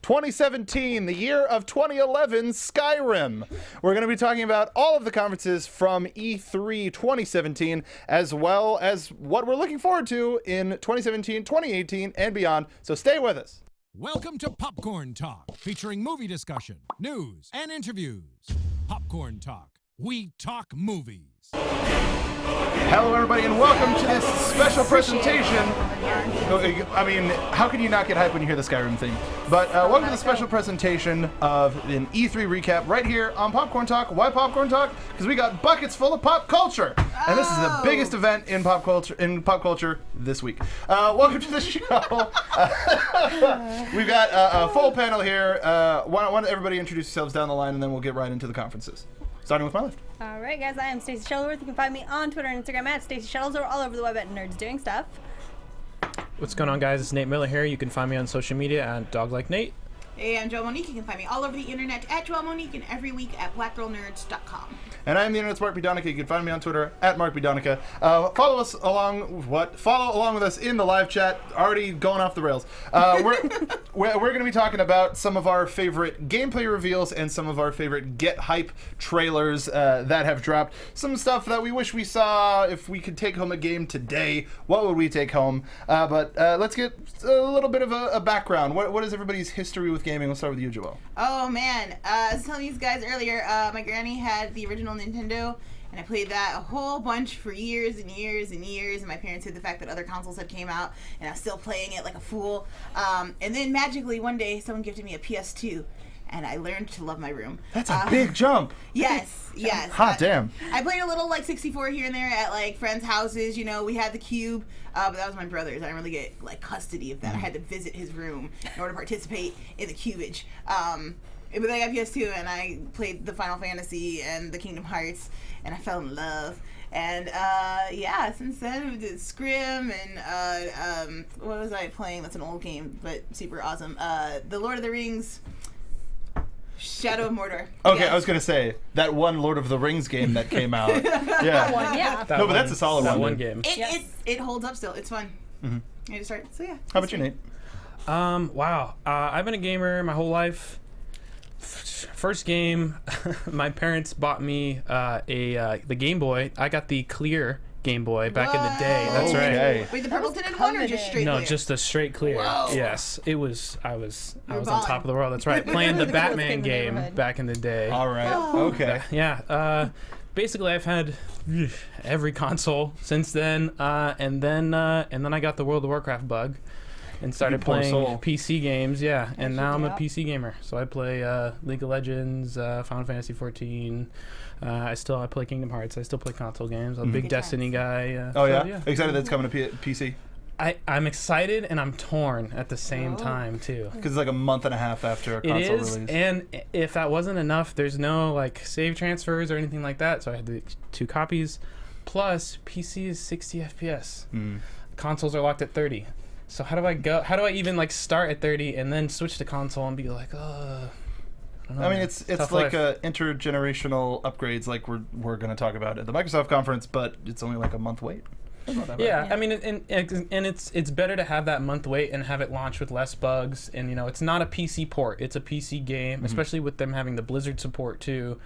2017, the year of 2011, Skyrim. We're going to be talking about all of the conferences from E3 2017, as well as what we're looking forward to in 2017, 2018, and beyond. So stay with us. Welcome to Popcorn Talk, featuring movie discussion, news, and interviews. Popcorn Talk. We talk movies. Hello, everybody, and welcome to this special presentation. I mean, how can you not get hyped when you hear the Skyrim theme? But welcome to the special presentation of an E3 recap right here on Popcorn Talk. Why Popcorn Talk? Because we got buckets full of pop culture, and this is the biggest event in pop culture this week. Welcome to the show. We've got a full panel here. Why don't everybody introduce yourselves down the line, and then we'll get right into the conferences. Starting with my left. All right, guys, I am Stacey Shuttleworth. You can find me on Twitter and Instagram at Stacey Shuttles, or all over the web at Nerds Doing Stuff. What's going on, guys? It's Nate Miller here. You can find me on social media at DogLikeNate. Hey, I'm Joelle Monique. You can find me all over the internet at Joelle Monique and every week at blackgirlnerds.com. And I'm the internet's Mark Donica. You can find me on Twitter at Mark Donica. Follow along with us in the live chat. Already going off the rails. We're going to be talking about some of our favorite gameplay reveals and some of our favorite get hype trailers that have dropped. Some stuff that we wish we saw. If we could take home a game today, what would we take home? But let's get a little bit of a background. What is everybody's history with gaming? We'll start with you, Joelle. Oh, man. I was telling these guys earlier, my granny had the original Nintendo, and I played that a whole bunch for years and years and years, and my parents hid the fact that other consoles had came out, and I was still playing it like a fool. And then magically one day someone gifted me a PS2, and I learned to love my room. That's a big jump. Yes. Hot damn. I played a little like 64 here and there at like friends' houses. You know, we had the Cube, but that was my brother's. I didn't really get like custody of that. I had to visit his room in order to participate in the cubage. But I got PS2 and I played the Final Fantasy and the Kingdom Hearts, and I fell in love. And since then we did Scrim and what was I playing? That's an old game, but super awesome. The Lord of the Rings. Shadow of Mordor. Okay, yes. I was going to say, that one Lord of the Rings game that came out. Yeah. That one, But that's a solid that one. one game. It holds up still. It's fun. Mm-hmm. I just started. So yeah. How about you, Nate? Wow. I've been a gamer my whole life. First game, my parents bought me the Game Boy. I got the clear Game Boy back in the day. That's right. Wait, the purple tinted one or just straight clear? No, just a straight clear. Whoa. Yes, it was. I was on balling. top of the world. That's right. Playing the Batman game back in the day. All right. Okay. Yeah. Basically, I've had every console since then, and then I got the World of Warcraft bug, and started playing PC games. Yeah, and now I'm a PC gamer. So I play League of Legends, Final Fantasy 14. I play Kingdom Hearts. I still play console games. I'm a big Destiny guy. Excited that's coming to PC? I'm excited and I'm torn at the same time too. Because it's like a month and a half after a console release. And if that wasn't enough, there's no like save transfers or anything like that. So I had the 2 copies. Plus, PC is 60 FPS. Consoles are locked at 30. So how do I even like start at 30 and then switch to console and be like, I mean, it's like intergenerational upgrades, like we're going to talk about at the Microsoft conference, but it's only like a month wait. Yeah, I mean, and it's better to have that month wait and have it launch with less bugs. And it's not a PC port; it's a PC game, especially with them having the Blizzard support too.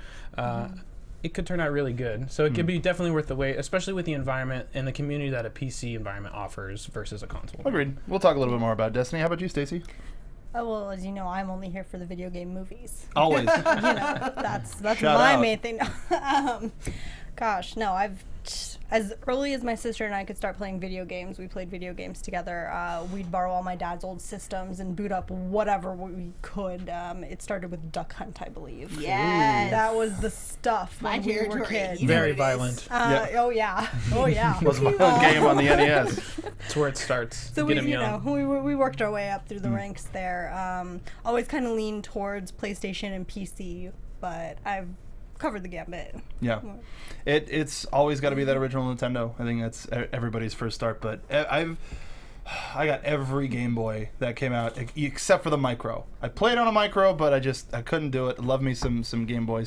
It could turn out really good. So it could be definitely worth the wait, especially with the environment and the community that a PC environment offers versus a console. Agreed. We'll talk a little bit more about Destiny. How about you, Stacey? Oh, well, as you know, I'm only here for the video game movies. Always. That's my main thing. Gosh, no, as early as my sister and I could start playing video games, we played video games together. We'd borrow all my dad's old systems and boot up whatever we could. It started with Duck Hunt, I believe. Yes. That was the stuff when we were kids. Very violent. Oh, yeah. Most violent game on the NES. That's where it starts. So Get 'em young. we worked our way up through the ranks there. Always kind of leaned towards PlayStation and PC, but I've covered the gambit. Yeah. It's always got to be that original Nintendo. I think that's everybody's first start, but I got every Game Boy that came out except for the Micro. I played on a Micro, but I couldn't do it. Love me some Game Boy.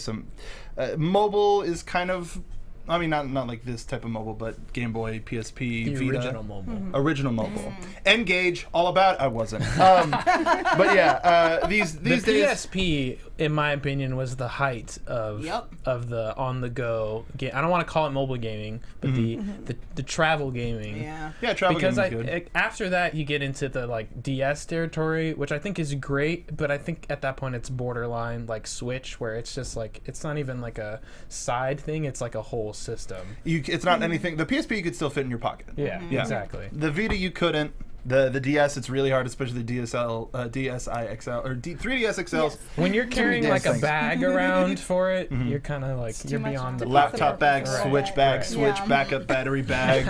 Mobile is kind of I mean, not like this type of mobile, but Game Boy, PSP, The Vita. original mobile. Original mobile. N-Gage, all about. I wasn't. But yeah, these The days. PSP, in my opinion, was the height of the on-the-go game. I don't want to call it mobile gaming, but the travel gaming. Yeah, travel because gaming is good. after that you get into the like DS territory, which I think is great, but I think at that point it's borderline like Switch, where it's just like it's not even like a side thing; it's like a whole system. It's not anything. The PSP you could still fit in your pocket. Yeah, exactly. The Vita you couldn't. The DS, it's really hard, especially the DSi XL or 3DS XLs. Yes. When you're carrying damn like a things. bag around for it, you're kind of like you're much beyond the to Laptop bag, Right. Switch bag, Right. Switch, Yeah. backup battery bag,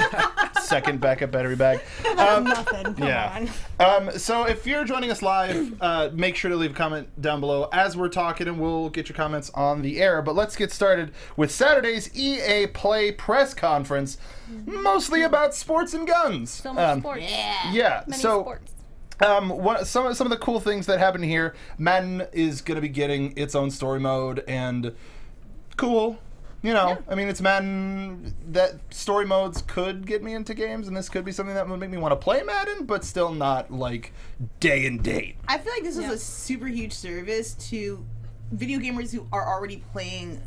second backup battery bag. Nothing. Come on. So if you're joining us live, make sure to leave a comment down below as we're talking, and we'll get your comments on the air. But let's get started with Saturday's EA Play press conference, mostly about sports and guns. So much sports. Yeah. Many So. sports. Some of the cool things that happen here, Madden is going to be getting its own story mode, and cool. You know, I mean, it's Madden. That story modes could get me into games, and this could be something that would make me want to play Madden, but still not like day and date. I feel like this is a super huge service to video gamers who are already playing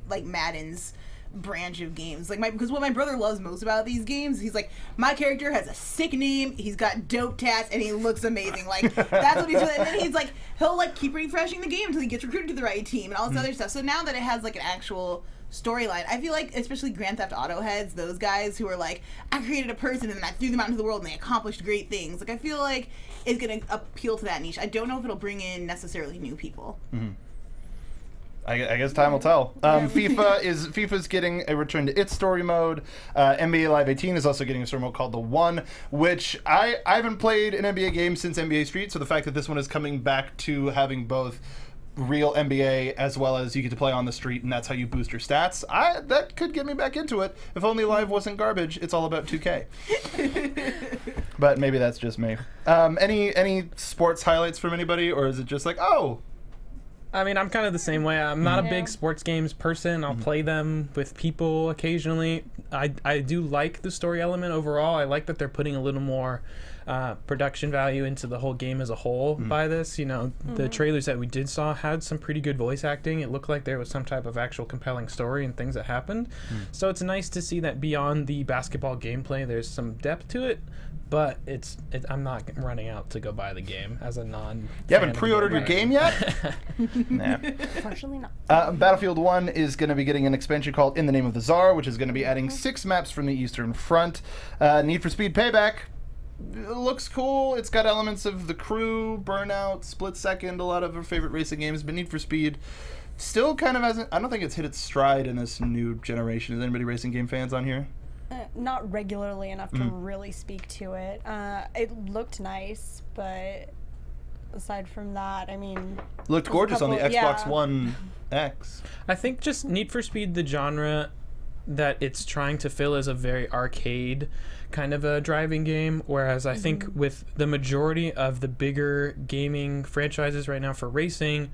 like Madden's branch of games. Like because what my brother loves most about these games, he's like, my character has a sick name, he's got dope tats, and he looks amazing. Like that's what he's doing. And then he's like, he'll like keep refreshing the game until he gets recruited to the right team and all this other stuff. So now that it has like an actual storyline, I feel like especially Grand Theft Auto heads, those guys who are like, I created a person and then I threw them out into the world and they accomplished great things. Like I feel like it's gonna appeal to that niche. I don't know if it'll bring in necessarily new people. I guess time will tell. FIFA's getting a return to its story mode. NBA Live 18 is also getting a story mode called The One, which I haven't played an NBA game since NBA Street, so the fact that this one is coming back to having both real NBA as well as you get to play on the street, and that's how you boost your stats, that could get me back into it. If only Live wasn't garbage. It's all about 2K. But maybe that's just me. Any sports highlights from anybody, or is it just like, oh... I mean, I'm kind of the same way. I'm not a big sports games person. I'll play them with people occasionally. I do like the story element overall. I like that they're putting a little more production value into the whole game as a whole by this. You know, the trailers that we did saw had some pretty good voice acting. It looked like there was some type of actual compelling story and things that happened. So it's nice to see that beyond the basketball gameplay, there's some depth to it. But I'm not running out to go buy the game as a non. You haven't pre-ordered your game yet? Nah. Unfortunately not. Battlefield 1 is going to be getting an expansion called In the Name of the Tsar, which is going to be adding 6 maps from the Eastern Front. Need for Speed Payback. It looks cool. It's got elements of The Crew, Burnout, Split Second, a lot of our favorite racing games, but Need for Speed still kind of hasn't... I don't think it's hit its stride in this new generation. Is anybody racing game fans on here? Not regularly enough to really speak to it. It looked nice, but aside from that, I mean... Looked gorgeous on the Xbox yeah. One X. I think just Need for Speed, the genre that it's trying to fill is a very arcade kind of a driving game, whereas I think with the majority of the bigger gaming franchises right now for racing,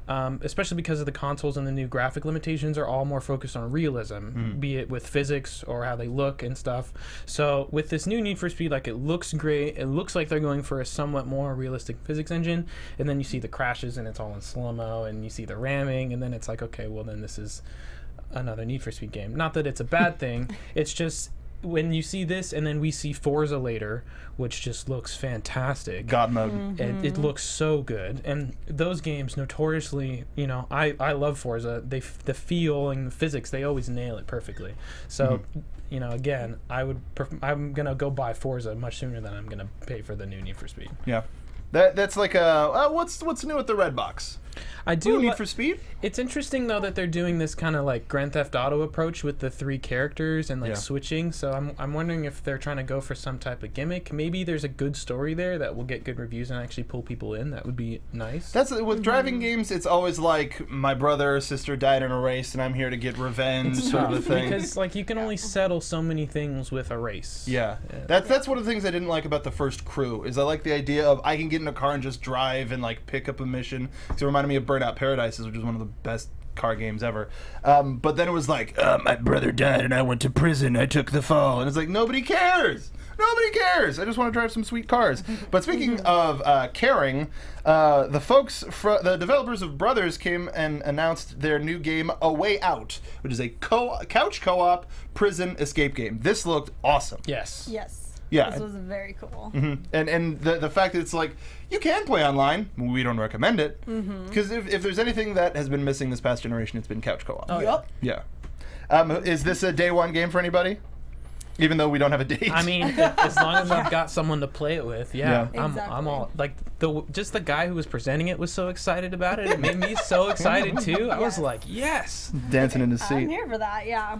especially because of the consoles and the new graphic limitations, are all more focused on realism, be it with physics or how they look and stuff. So with this new Need for Speed, like, it looks great. It looks like they're going for a somewhat more realistic physics engine, and then you see the crashes and it's all in slow-mo, and you see the ramming, and then it's like, okay, well then this is another Need for Speed game. Not that it's a bad thing, it's just when you see this and then we see Forza later, which just looks fantastic. God mode. It looks so good. And those games notoriously, you know, I love Forza. The feel and the physics, they always nail it perfectly. So, you know, again, I'm going to go buy Forza much sooner than I'm going to pay for the new Need for Speed. Yeah. That's like a what's new with the red box? I do Need for Speed. It's interesting though that they're doing this kind of like Grand Theft Auto approach with the 3 characters and like switching. So I'm wondering if they're trying to go for some type of gimmick. Maybe there's a good story there that will get good reviews and actually pull people in. That would be nice. That's with driving games. It's always like my brother or sister died in a race and I'm here to get revenge, sort of a thing. Because like you can only settle so many things with a race. Yeah. That's one of the things I didn't like about the first Crew. Is I like the idea of I can get in a car and just drive and like pick up a mission. Because it reminded me of Burnout Paradises, which is one of the best car games ever. But then it was like, my brother died and I went to prison. I took the fall. And it's like, nobody cares. Nobody cares. I just want to drive some sweet cars. But speaking of caring, the developers of Brothers came and announced their new game, A Way Out, which is a couch co-op prison escape game. This looked awesome. Yes. Yeah. This was very cool. And the fact that it's like, you can play online, we don't recommend it. Because if there's anything that has been missing this past generation, it's been couch co-op. Oh, Yup. Yeah. Is this a day one game for anybody? Even though we don't have a date. I mean, as long as I've got someone to play it with, Yeah. I'm all like just the guy who was presenting it was so excited about it. It made me so excited too. I was like, yes, Dancing in his seat. I'm here for that, yeah.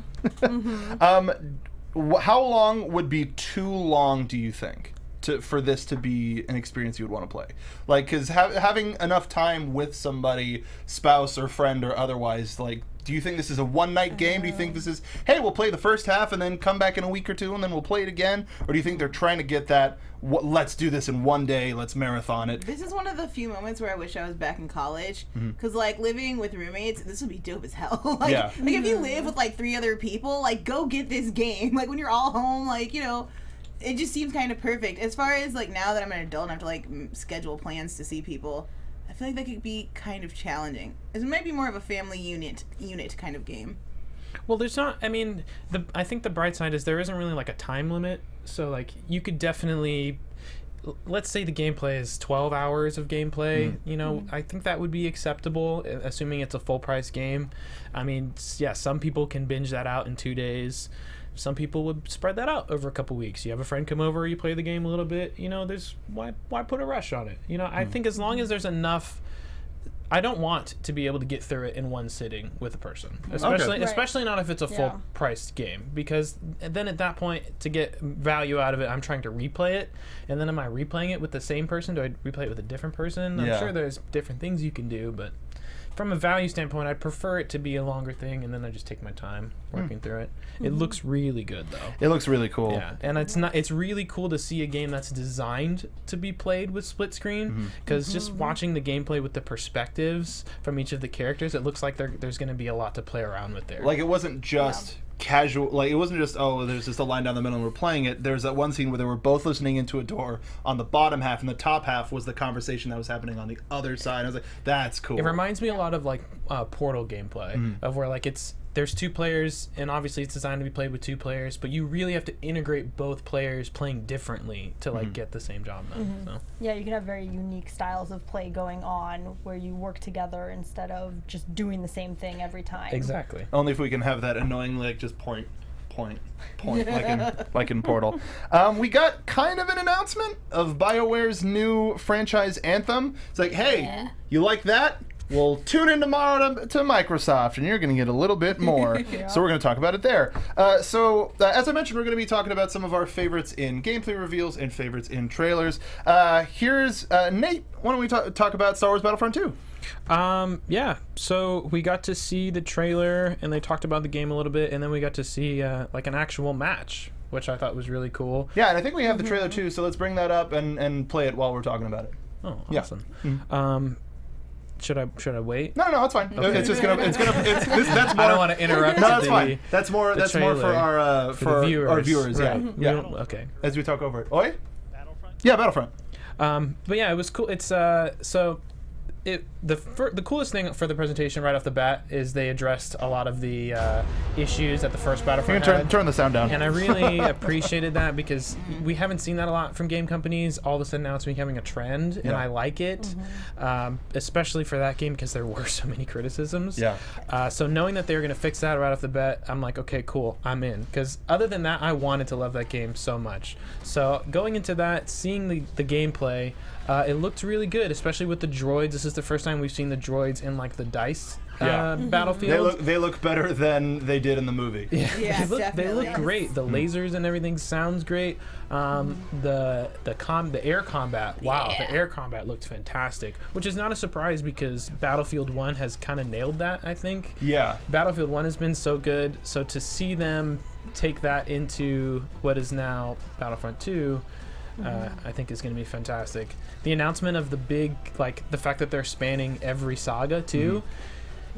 How long would be too long, do you think, for this to be an experience you would want to play? Like, because having enough time with somebody, spouse or friend or otherwise, like, do you think this is a one-night game? Do you think this is, hey, we'll play the first half and then come back in a week or two and then we'll play it again? Or do you think they're trying to get that, let's do this in one day, let's marathon it? This is one of the few moments where I wish I was back in college. Because, like, living with roommates, this would be dope as hell. Like, Yeah. like, if you live with, like, 3 other people, like, go get this game. Like, when you're all home, like, you know, it just seems kind of perfect. As far as, like, now that I'm an adult and I have to, like, schedule plans to see people, I feel like that could be kind of challenging. It might be more of a family unit kind of game. Well, there's not. I mean, I think the bright side is there isn't really like a time limit. So like you could definitely, let's say the gameplay is 12 hours of gameplay. You know, I think that would be acceptable, assuming it's a full price game. I mean, yeah, some people can binge that out in 2 days. Some people would spread that out over a couple weeks. You have a friend come over, you play the game a little bit. You know, there's why put a rush on it? You know, I think as long as there's enough. I don't want to be able to get through it in one sitting with a person, especially not if it's a full priced game, because then at that point to get value out of it, I'm trying to replay it, and then am I replaying it with the same person? Do I replay it with a different person? I'm sure there's different things you can do, but from a value standpoint, I'd prefer it to be a longer thing, and then I just take my time working through it. It looks really good, though. It looks really cool. Yeah, and it's really cool to see a game that's designed to be played with split screen, because just watching the gameplay with the perspectives from each of the characters, it looks like there's going to be a lot to play around with there. Like, it wasn't just casual, like, it wasn't just, oh, there's just a line down the middle and we're playing it. There's that one scene where they were both listening into a door on the bottom half, and the top half was the conversation that was happening on the other side. I was like, that's cool. It reminds me a lot of like Portal gameplay, of where like there's 2 players, and obviously it's designed to be played with 2 players, but you really have to integrate both players playing differently to like get the same job done. So. Yeah, you can have very unique styles of play going on where you work together instead of just doing the same thing every time. Exactly. Only if we can have that annoying, like, just point, like in Portal. We got kind of an announcement of BioWare's new franchise Anthem. It's like, hey, you like that? Well, tune in tomorrow to Microsoft, and you're going to get a little bit more. So we're going to talk about it there. As I mentioned, we're going to be talking about some of our favorites in gameplay reveals and favorites in trailers. Here's Nate. Why don't we talk about Star Wars Battlefront 2? Yeah, so we got to see the trailer, and they talked about the game a little bit, and then we got to see like an actual match, which I thought was really cool. Yeah, and I think we have the trailer too, so let's bring that up and play it while we're talking about it. Oh, awesome. Should I wait? No, it's fine. Okay. It's that's more. I don't want to interrupt. No, that's fine. That's more for our the viewers. Right. Yeah. Okay. As we talk over it. Oi? Battlefront. Yeah, Battlefront. But yeah, it was cool. It's so. The coolest thing for the presentation right off the bat is they addressed a lot of the issues that the first Battlefront had. Turn the sound down. And I really appreciated that, because we haven't seen that a lot from game companies. All of a sudden now it's becoming a trend, and I like it, especially for that game, because there were so many criticisms. Yeah. So knowing that they were going to fix that right off the bat, I'm like, okay, cool, I'm in. Because other than that, I wanted to love that game so much. So going into that, seeing the gameplay, it looked really good, especially with the droids. This is the first time we've seen the droids in like the dice battlefield. They look better than they did in the movie. Yeah, they look great. The lasers and everything sounds great. The air combat. Wow, the air combat looked fantastic, which is not a surprise because Battlefield 1 has kind of nailed that, I think. Yeah. Battlefield 1 has been so good, so to see them take that into what is now Battlefront 2, I think is going to be fantastic. The announcement of the big, like, the fact that they're spanning every saga too,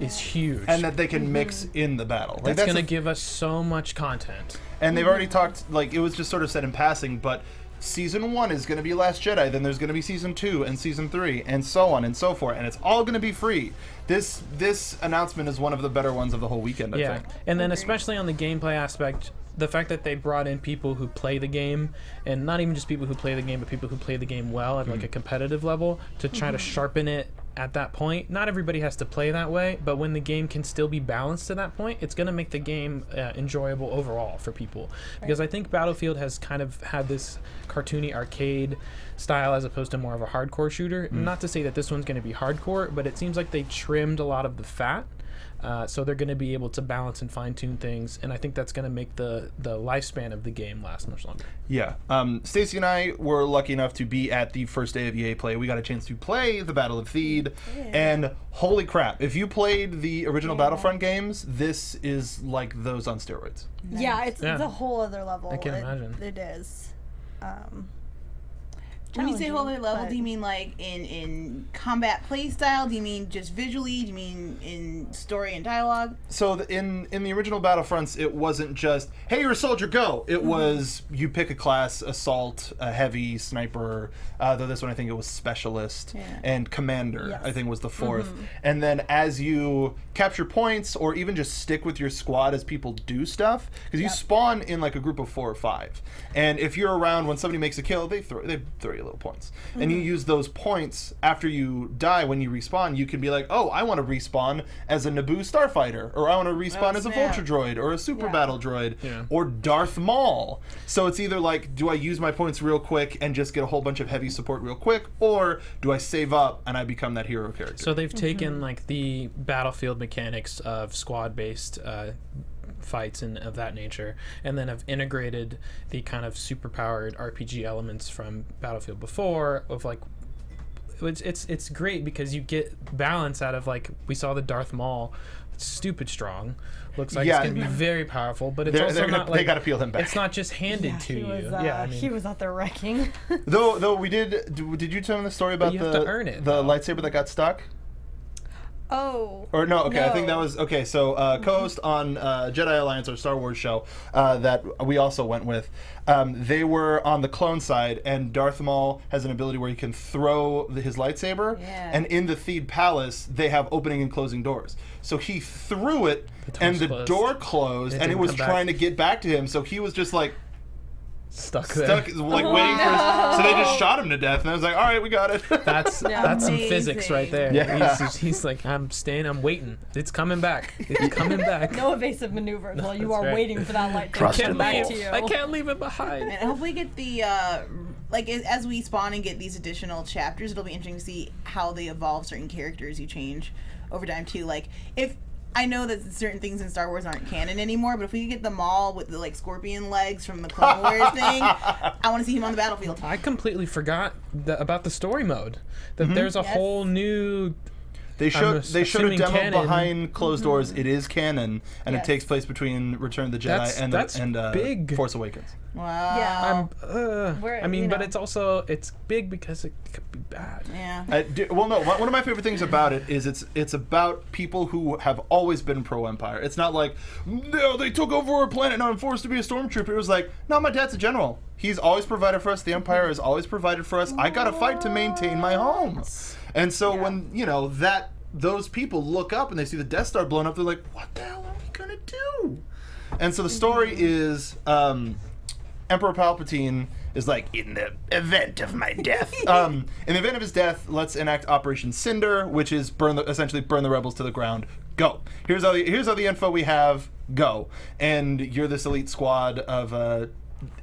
is huge. and that they can mix in the battle. Like, that's going to a- give us so much content. And they've already talked, like, it was just sort of said in passing, but Season 1 is going to be Last Jedi, then there's going to be Season 2 and Season 3, and so on and so forth, and it's all going to be free. This announcement is one of the better ones of the whole weekend, I think. And then especially on the gameplay aspect, the fact that they brought in people who play the game, and not even just people who play the game, but people who play the game well at like a competitive level, to try to sharpen it at that point. Not everybody has to play that way, but when the game can still be balanced to that point, it's going to make the game enjoyable overall for people. Because I think Battlefield has kind of had this cartoony arcade style as opposed to more of a hardcore shooter. Not to say that this one's going to be hardcore, but it seems like they trimmed a lot of the fat. So they're going to be able to balance and fine-tune things, and I think that's going to make the lifespan of the game last much longer. Yeah. Stacey and I were lucky enough to be at the first day of EA Play. We got a chance to play the Battle of Thieves, and holy crap, if you played the original Battlefront games, this is like those on steroids. Yeah, it's a whole other level. I can imagine. It is. When you say whole other level, but- do you mean like in combat play style? Do you mean just visually? Do you mean in story and dialogue? So in the original Battlefronts, it wasn't just, hey, you're a soldier, go. It was, you pick a class, assault, a heavy, sniper, though this one I think it was specialist, and commander, Yes. I think was the fourth. And then as you capture points, or even just stick with your squad as people do stuff, because you spawn in like a group of 4 or 5. And if you're around when somebody makes a kill, they throw you little points. And you use those points after you die. When you respawn, you can be like, oh, I want to respawn as a Naboo starfighter, or I want to respawn as a Vulture droid, or a super battle droid, or Darth Maul. So it's either like, do I use my points real quick and just get a whole bunch of heavy support real quick, or do I save up and I become that hero character? So they've taken like the Battlefield mechanics of squad-based fights and of that nature, and then have integrated the kind of super-powered RPG elements from Battlefield before, of like, it's great because you get balance out of, like, we saw the Darth Maul, stupid strong, looks like it's gonna be very powerful, but it's also not like, they gotta peel him back. it's not just handed to you. He was out there wrecking. Though we did you tell me the story about you have to earn it, the lightsaber that got stuck? Oh. Or no, okay, I think No. that was okay. So co-host on Jedi Alliance, or Star Wars show that we also went with, they were on the clone side, and Darth Maul has an ability where he can throw his lightsaber, and in the Thieves Palace they have opening and closing doors. So he threw it, and the door closed, and it was trying to get back to him. So he was just like stuck like waiting for so they just shot him to death, and I was like, all right, we got it. That's some physics right there. Yeah. He's like, I'm waiting. It's coming back. It's coming back. No evasive maneuvers while you are right. waiting for that light to Trust come in back the to you. I can't leave it behind. And hopefully get the like as we spawn and get these additional chapters, it'll be interesting to see how they evolve certain characters you change over time too. Like, if I know that certain things in Star Wars aren't canon anymore, but if we could get the Maul with the like scorpion legs from the Clone Wars thing, I want to see him on the battlefield. I completely forgot about the story mode. That there's a whole new. They showed a assuming demo canon. behind closed doors. It is canon, and it takes place between Return of the Jedi That's and big. Force Awakens. Wow. Yeah. I mean, but it's big because it could be bad. Yeah. One of my favorite things about it is it's about people who have always been pro-Empire. It's not like, no, they took over our planet, now I'm forced to be a stormtrooper. It was like, no, my dad's a general. He's always provided for us. The Empire has always provided for us. I gotta fight to maintain my home. And so when, those people look up and they see the Death Star blown up, they're like, what the hell are we gonna do? And so the story is Emperor Palpatine is like, in the event of my death. In the event of his death, let's enact Operation Cinder, which is essentially burn the rebels to the ground. Go. Here's all the info we have. Go. And you're this elite squad of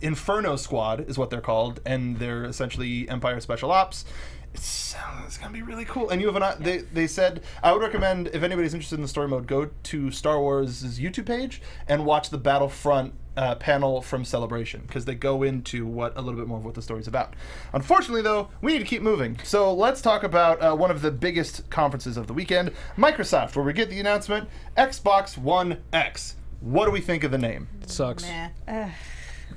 Inferno Squad is what they're called, and they're essentially Empire Special Ops. It's gonna be really cool. And you have they said, I would recommend, if anybody's interested in the story mode, go to Star Wars' YouTube page and watch the Battlefront panel from Celebration, because they go into a little bit more of what the story's about. Unfortunately, though, we need to keep moving. So let's talk about one of the biggest conferences of the weekend, Microsoft, where we get the announcement, Xbox One X. What do we think of the name? It sucks. Meh.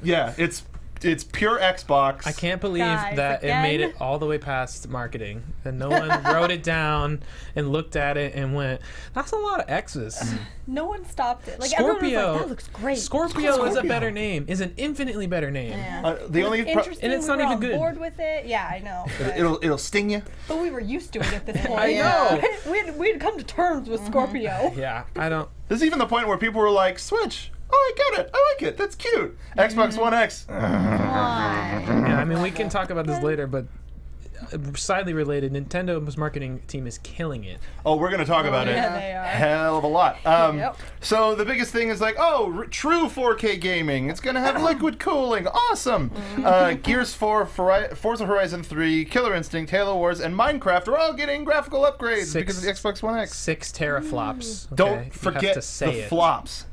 Yeah, it's It's pure Xbox. I can't believe Guys, that it made again? it all the way past marketing and no one wrote it down and looked at it and went, "That's a lot of X's." No one stopped it. Like everyone was Scorpio. like, that looks great. Scorpio is a Scorpio. better name. Is an infinitely better name. Yeah. The only Interesting. and it's we not were even on good. board with it. Yeah, I know. But, it'll sting you. but we were used to it at this point. I know. We'd come to terms with Scorpio. Yeah, I don't. There's even the point where people were like, Switch. Oh, I get it. I like it. That's cute. Xbox One X. Yeah, I mean, we can talk about this later, but sidely related, Nintendo's marketing team is killing it. Oh, we're going to talk about it. Yeah, they are. Hell of a lot. Yep. So the biggest thing is like, true 4K gaming. It's going to have liquid cooling. Awesome. Gears 4, Forza Horizon 3, Killer Instinct, Halo Wars, and Minecraft are all getting graphical upgrades because of the Xbox One X. 6 teraflops. Okay? Don't You forget have to say the it. flops.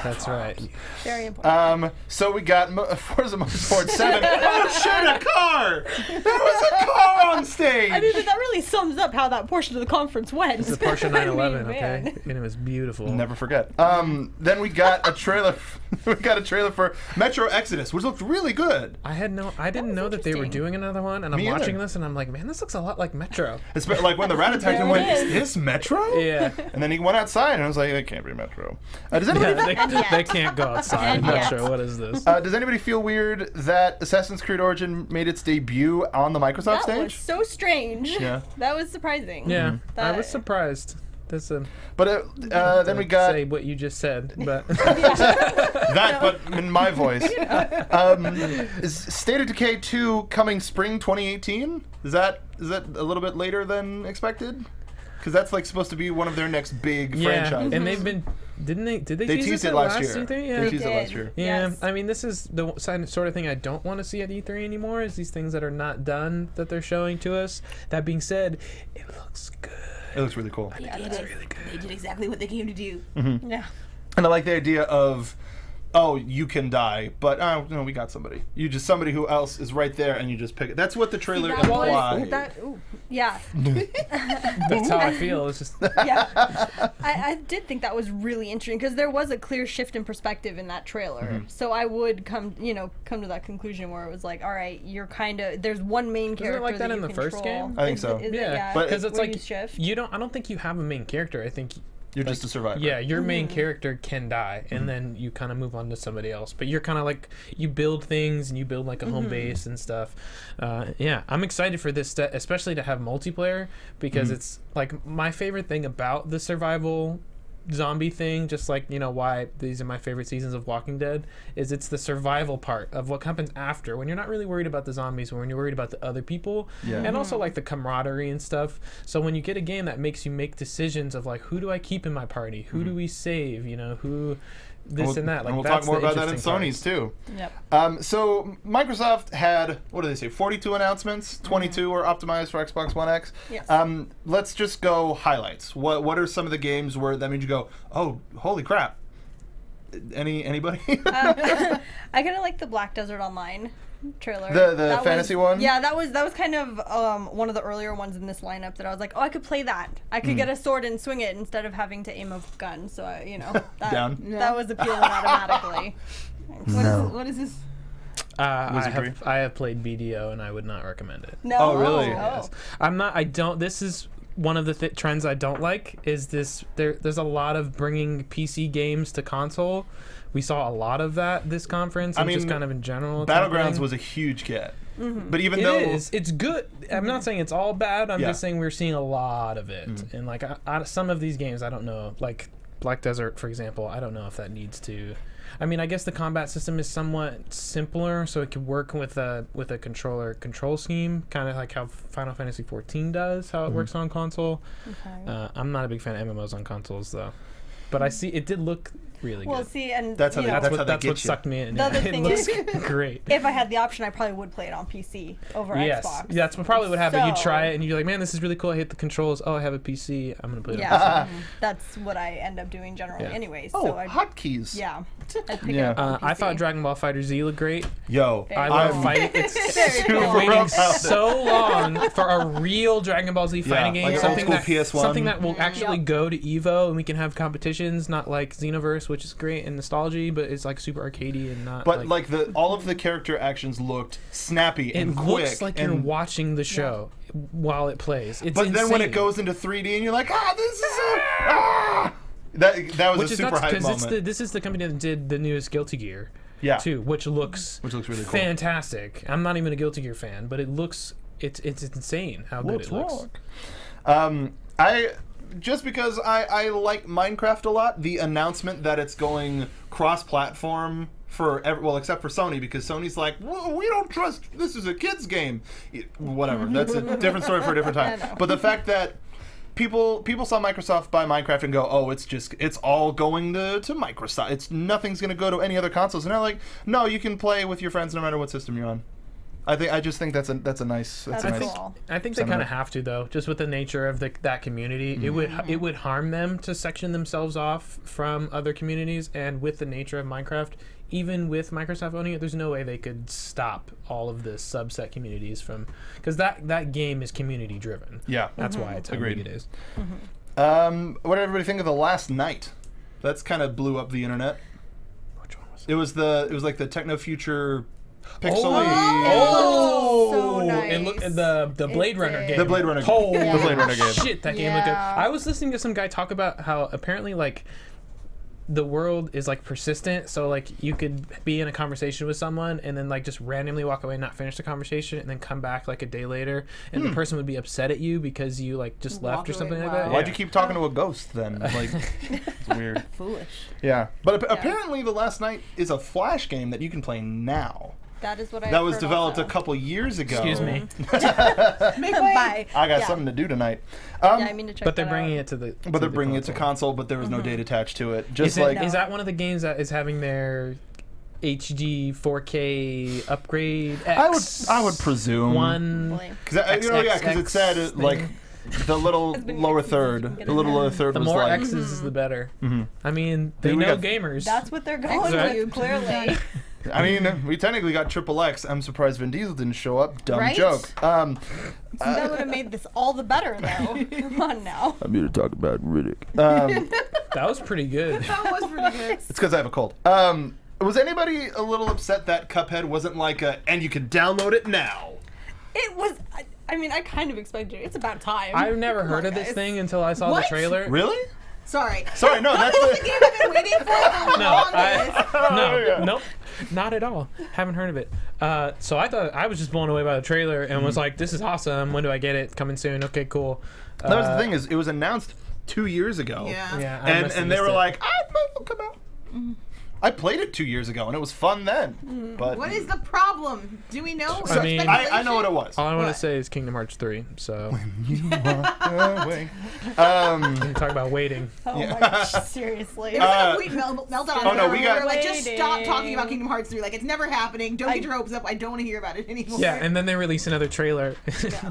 That's right. Very important. So we got Forza Motorsport 7. Oh shit, a car! There was a car on stage! I mean, but that really sums up how that portion of the conference went. It's a Porsche 911, I mean, okay? man. And it was beautiful. Never forget. Then we got a trailer. We got a trailer for Metro Exodus, which looked really good. I didn't know that they were interesting. doing another one, and I'm Me either. watching this, and I'm like, man, this looks a lot like Metro. It's like when the rat attacked him, There went, it "Is is. this Metro?" Yeah. And then he went outside, and I was like, "It can't be Metro." Does anybody? They can't go outside. And Metro, yet. what is this? Does anybody feel weird that Assassin's Creed Origin made its debut on the Microsoft That stage? was so strange. Yeah. That was surprising. Yeah, I That- was surprised. That's a But then we got say what you just said, but that, but in my voice. Is State of Decay 2 coming spring 2018? Is that a little bit later than expected? Because that's like supposed to be one of their next big yeah, franchises. and they've been did they They tease teased this it at last year. E3? Yeah. They teased it did. last year. Yeah, Yes. I mean, this is the sort of thing I don't want to see at E3 anymore. Is these things that are not done that they're showing to us. That being said, it looks good. It looks really cool. They Yeah, did that's it. really good. They did exactly what they came to do. Yeah. And I like the idea of, oh, you can die, but no, we got somebody. You just somebody who else is right there, and you just pick it. That's what the trailer that was- implied. Yeah. That's how I feel. It's just Yeah. I did think that was really interesting because there was a clear shift in perspective in that trailer. So I would come to that conclusion where it was like, all right, you're kind of there's one main character like that that in you the first control. game? I think Is so. it- is it? yeah, But- because it's where like you shift. I don't think you have a main character. I think You're just a survivor. yeah, your main Mm-hmm. character can die, and then you kind of move on to somebody else. But you're kind of like you build things and you build like a home base and stuff. Yeah, I'm excited for this, especially to have multiplayer because it's like my favorite thing about the survival zombie thing, just like why these are my favorite seasons of Walking Dead, is it's the survival part of what happens after when you're not really worried about the zombies, when you're worried about the other people, Yeah. and also like the camaraderie and stuff. So when you get a game that makes you make decisions of like, who do I keep in my party, who do we save, who this and that, like we'll that's talk more the about that in interesting Sony's parts. too. Yep. So Microsoft had, what did they say, 42 announcements, 22 were optimized for Xbox One X. Yes. Let's just go highlights. What are some of the games where that made you go, oh, holy crap? Anybody? I kind of like the Black Desert Online trailer. The That fantasy was, one? Yeah, that was kind of one of the earlier ones in this lineup that I was like, oh, I could play that. I could get a sword and swing it instead of having to aim a gun. So that, Down. that was appealing automatically. What is this? Wizardry. I have played BDO and I would not recommend it. No. Oh, really? Yes. This is one of the trends I don't like is this. There's a lot of bringing PC games to console. We saw a lot of that this conference, and just kind of in general. Battlegrounds was a huge get. But even It though is. It's good. I'm not saying it's all bad. I'm Yeah. just saying we're seeing a lot of it. And like some of these games, I don't know. Like Black Desert, for example, I don't know if that needs to. I mean, I guess the combat system is somewhat simpler, so it could work with a control scheme, kind of like how Final Fantasy XIV does, how it works on console. Okay. I'm not a big fan of MMOs on consoles though, but I see it did look really Well, good. see, and That's how you they- know, that's how they That's get what you. sucked me in. The other It thing looks is- great. if I had the option, I probably would play it on PC over Yes, Xbox. that's what probably would happen. You So- try it and you're like, man, this is really cool. I hate the controls. Oh, I have a PC. I'm gonna play it on PC. Yeah, that's what I end up doing generally, Yeah. anyways. oh, so I hotkeys. yeah, I'd pick Yeah. it up on I PC. thought Dragon Ball Fighter Z looked great. Yo, Very I cool. love I'm fighting. It's Very super cool. waiting about it. so long for a real Dragon Ball Z fighting like game, an old something school that PS1. something that will actually Yep. go to Evo and we can have competitions, not like Xenoverse which is great and nostalgia, but it's like super arcadey and not. But like all of the character actions looked snappy and quick. It looks like you're watching the show while it plays. It's but then when it insane. goes into 3D and you're like, this is that was a super hype moment. This is the company that did the newest Guilty Gear. Yeah. Too, which looks really cool. Fantastic. I'm not even a Guilty Gear fan, but it looks it's insane how good it looks. Just because I like Minecraft a lot, the announcement that it's going cross-platform except for Sony, because Sony's like, we don't trust, this is a kid's game. Whatever, that's a different story for a different time. But the fact that people saw Microsoft buy Minecraft and go, it's all going to Microsoft. Nothing's going to go to any other consoles. And they're like, no, you can play with your friends no matter what system you're on. I just think that's a nice. That's nice. cool. I think they kind of have to, though, just with the nature of that community. It would harm them to section themselves off from other communities, and with the nature of Minecraft, even with Microsoft owning it, there's no way they could stop all of the subset communities from, because that game is community driven. Yeah, that's why it's how big it is. What did everybody think of The Last Night? That's kind of blew up the internet. Which one was it? It was like the techno future. Pixely. So nice. And the Blade Runner game. The Blade Runner game. Oh, The Blade Runner game. Shit, that game looked good. I was listening to some guy talk about how apparently like the world is like persistent, so like you could be in a conversation with someone and then like just randomly walk away and not finish the conversation and then come back like a day later and the person would be upset at you because you like just left or something like that. Why'd you keep talking to a ghost then? Like, it's weird. Foolish. Yeah, but apparently The Last Night is a Flash game that you can play now. That is what I. That was developed a couple years ago. Excuse me. Make way. Bye. I got something to do tonight. I mean to check. But they're that bringing out. it to the. But they're bringing it to console, but there was no date attached to it. Just Is that one of the games that is having their HD 4K upgrade? I would presume one. Because it said like the little lower third, the little lower third The was more like X's, the better. I mean, they Dude, we know got- gamers. That's what they're going Exactly. to clearly. I mean, we technically got triple X. I'm surprised Vin Diesel didn't show up. Dumb Right? joke. That would have made this all the better, though. Come on now. I'm here to talk about Riddick. That was pretty good. That was pretty good. It's because I have a cold. Was anybody a little upset that Cuphead wasn't like and you can download it now? It was. I mean, I kind of expected it. It's about time. I've never Come heard on, of this guys. thing until I saw What? the trailer. Really? Sorry, No, that's the game I've been waiting for the longest. Nope, not at all. Haven't heard of it. So I thought I was just blown away by the trailer and was like, "This is awesome. When do I get it? Coming soon. Okay, cool." That was the thing is, it was announced 2 years ago. Yeah. Yeah, I must have and they missed were it. like, it'll come out. I played it 2 years ago and it was fun then. But What is the problem? Do we know? I mean- I know what it was. all I want to What? say is Kingdom Hearts 3. So Away. we can talk about waiting. Oh my gosh, seriously. It was like a complete meltdown. oh, no, we got- were like, just stop Waiting. talking about Kingdom Hearts 3. Like, it's never happening. Don't get your hopes up. I don't want to hear about it anymore. Yeah, and then they release another trailer.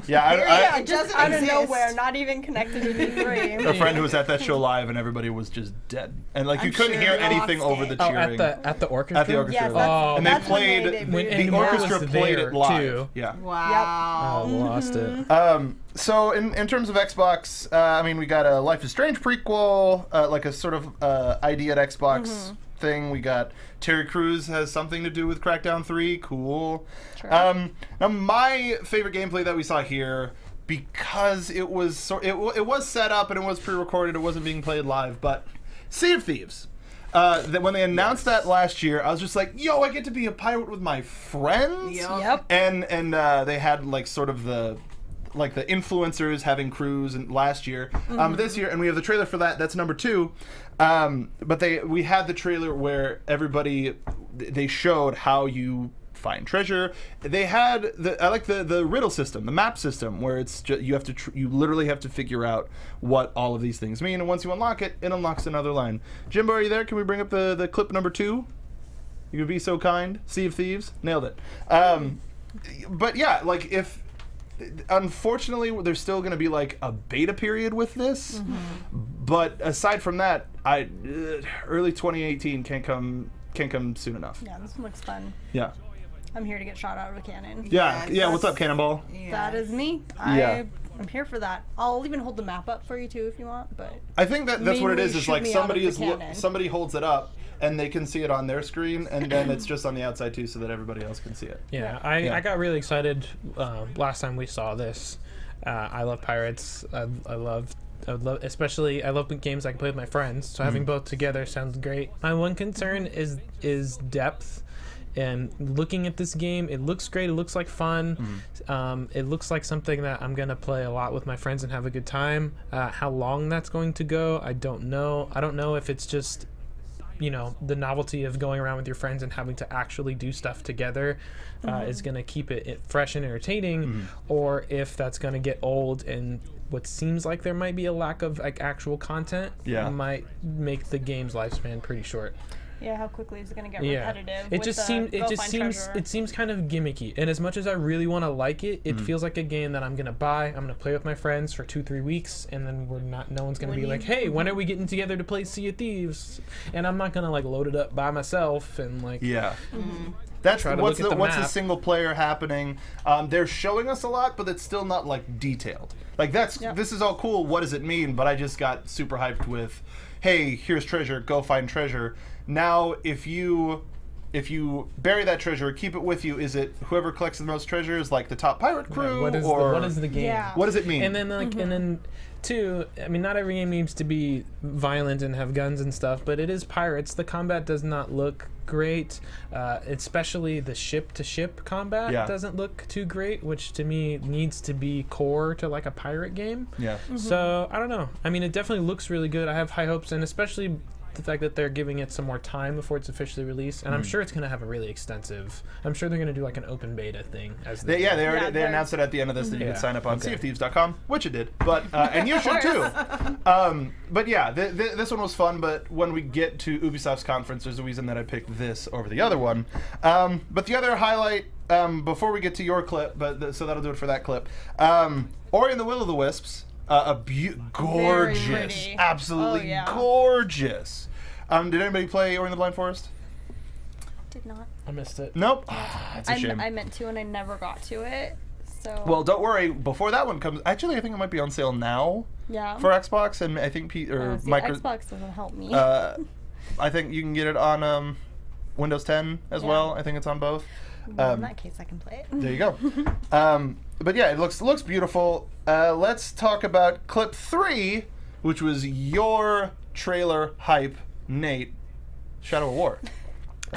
Yeah, It just doesn't out of exist. nowhere, not even connected to E3. a friend who was at that show live and everybody was just dead. And like you I'm couldn't sure hear we anything lost over it. the Oh, cheering. at the orchestra. At the orchestra. Yes, that's, Oh. And they that's when played they when debuted. the Nemo orchestra was played there, it live. too. Yeah. Wow. Oh, lost it. So in terms of Xbox, I mean, we got a Life is Strange prequel, like a sort of ID at Xbox thing. We got Terry Crews has something to do with Crackdown 3. Cool. Sure. Now my favorite gameplay that we saw here, because it was it was set up and it was pre-recorded, it wasn't being played live, but Sea of Thieves. That when they announced that last year, I was just like, "Yo, I get to be a pirate with my friends." Yep. And they had like sort of the influencers having crews and last year, this year, and we have the trailer for that. That's number 2. But we had the trailer where they showed how you find treasure. They had the riddle system, the map system, where it's just, you literally have to figure out what all of these things mean, and once you unlock it, it unlocks another line. Jimbo, are you there? Can we bring up the clip number 2? You could be so kind. Sea of Thieves, nailed it. But yeah, like unfortunately, there's still going to be like a beta period with this. But aside from that, early 2018 can't come soon enough. Yeah, this one looks fun. Yeah. I'm here to get shot out of a cannon. Yeah. What's up, Cannonball? Yeah. That is me. Yeah. I'm here for that. I'll even hold the map up for you too if you want. But I think that's what it mainly is. Is shoot like me out of the cannon. somebody holds it up and they can see it on their screen, and then it's just on the outside too, so that everybody else can see it. Yeah, Yeah. I got really excited last time we saw this. I love pirates. I love especially I love games I can play with my friends. So having both together sounds great. My one concern is depth. And looking at this game, it looks great. It looks like fun. It looks like something that I'm gonna play a lot with my friends and have a good time. How long that's going to go, I don't know. I don't know if it's just, the novelty of going around with your friends and having to actually do stuff together is going to keep it fresh and entertaining, or if that's going to get old and what seems like there might be a lack of actual content might make the game's lifespan pretty short. Yeah, how quickly is it going to get repetitive? It seems kind of gimmicky. And as much as I really want to like it, it feels like a game that I'm going to buy. I'm going to play with my friends for 2-3 weeks, and then no one's going to be like, hey, when are we getting together to play Sea of Thieves? And I'm not going to load it up by myself and That's try to what's look at the what's the map. single player happening. They're showing us a lot, but it's still not detailed. This is all cool. What does it mean? But I just got super hyped with, hey, here's treasure. Go find treasure. Now, if you bury that treasure, keep it with you, is it whoever collects the most treasures, like the top pirate crew, what is the game? Yeah. What does it mean? And then two, I mean, not every game needs to be violent and have guns and stuff, but it is pirates. The combat does not look great, especially the ship-to-ship combat doesn't look too great, which to me needs to be core to a pirate game. Yeah. So, I don't know. I mean, it definitely looks really good. I have high hopes, and especially the fact that they're giving it some more time before it's officially released, and I'm sure it's going to have a really extensive. I'm sure they're going to do an open beta thing they announced it at the end of this that you could sign up on seaofthieves.com, which it did, but and you should too. But yeah, this one was fun. But when we get to Ubisoft's conference, there's a reason that I picked this over the other one. But the other highlight, before we get to your clip, so that'll do it for that clip. Ori and the Will of the Wisps. Gorgeous, absolutely gorgeous. Did anybody play Ori and the Blind Forest? Did not. I missed it. Nope. It's a shame. I meant to, and I never got to it. So. Well, don't worry. Before that one comes, actually, I think it might be on sale now. Yeah. For Xbox, and I think Xbox doesn't help me. I think you can get it on Windows 10 as well. I think it's on both. Well, in that case, I can play it. There you go. But yeah, it looks beautiful. Let's talk about clip 3, which was your trailer hype, Nate. Shadow of War.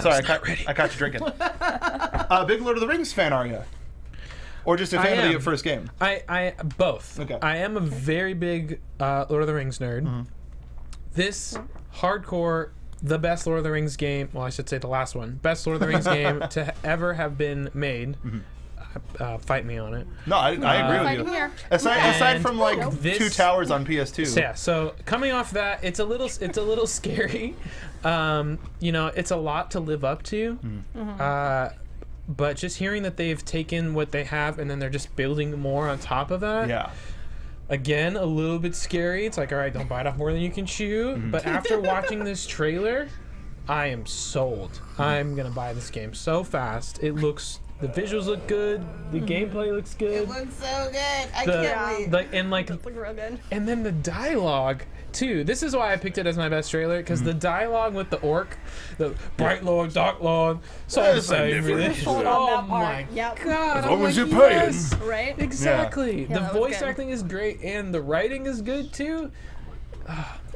Sorry, I caught you drinking. Big Lord of the Rings fan, are you? Or just a fan of the first game? I both. Okay. I am a very big Lord of the Rings nerd. This hardcore, the best Lord of the Rings game, well, I should say the last one, best Lord of the Rings game to ever have been made. Fight me on it. No, I agree with you. Here. Aside from this, Two Towers on PS2. Yeah, so coming off that, it's a little scary. It's a lot to live up to. But just hearing that they've taken what they have and then they're just building more on top of that. Yeah. Again, a little bit scary. It's all right, don't bite off more than you can chew. But after watching this trailer, I am sold. I'm going to buy this game so fast. The visuals look good. The gameplay looks good. It looks so good. I can't wait. It looks real good. And then the dialogue too. This is why I picked it as my best trailer, because the dialogue with the orc, the bright lord, dark lord, so the same. Really. Oh my god! As long as you're paying, right? Exactly. Yeah, the voice acting is great, and the writing is good too.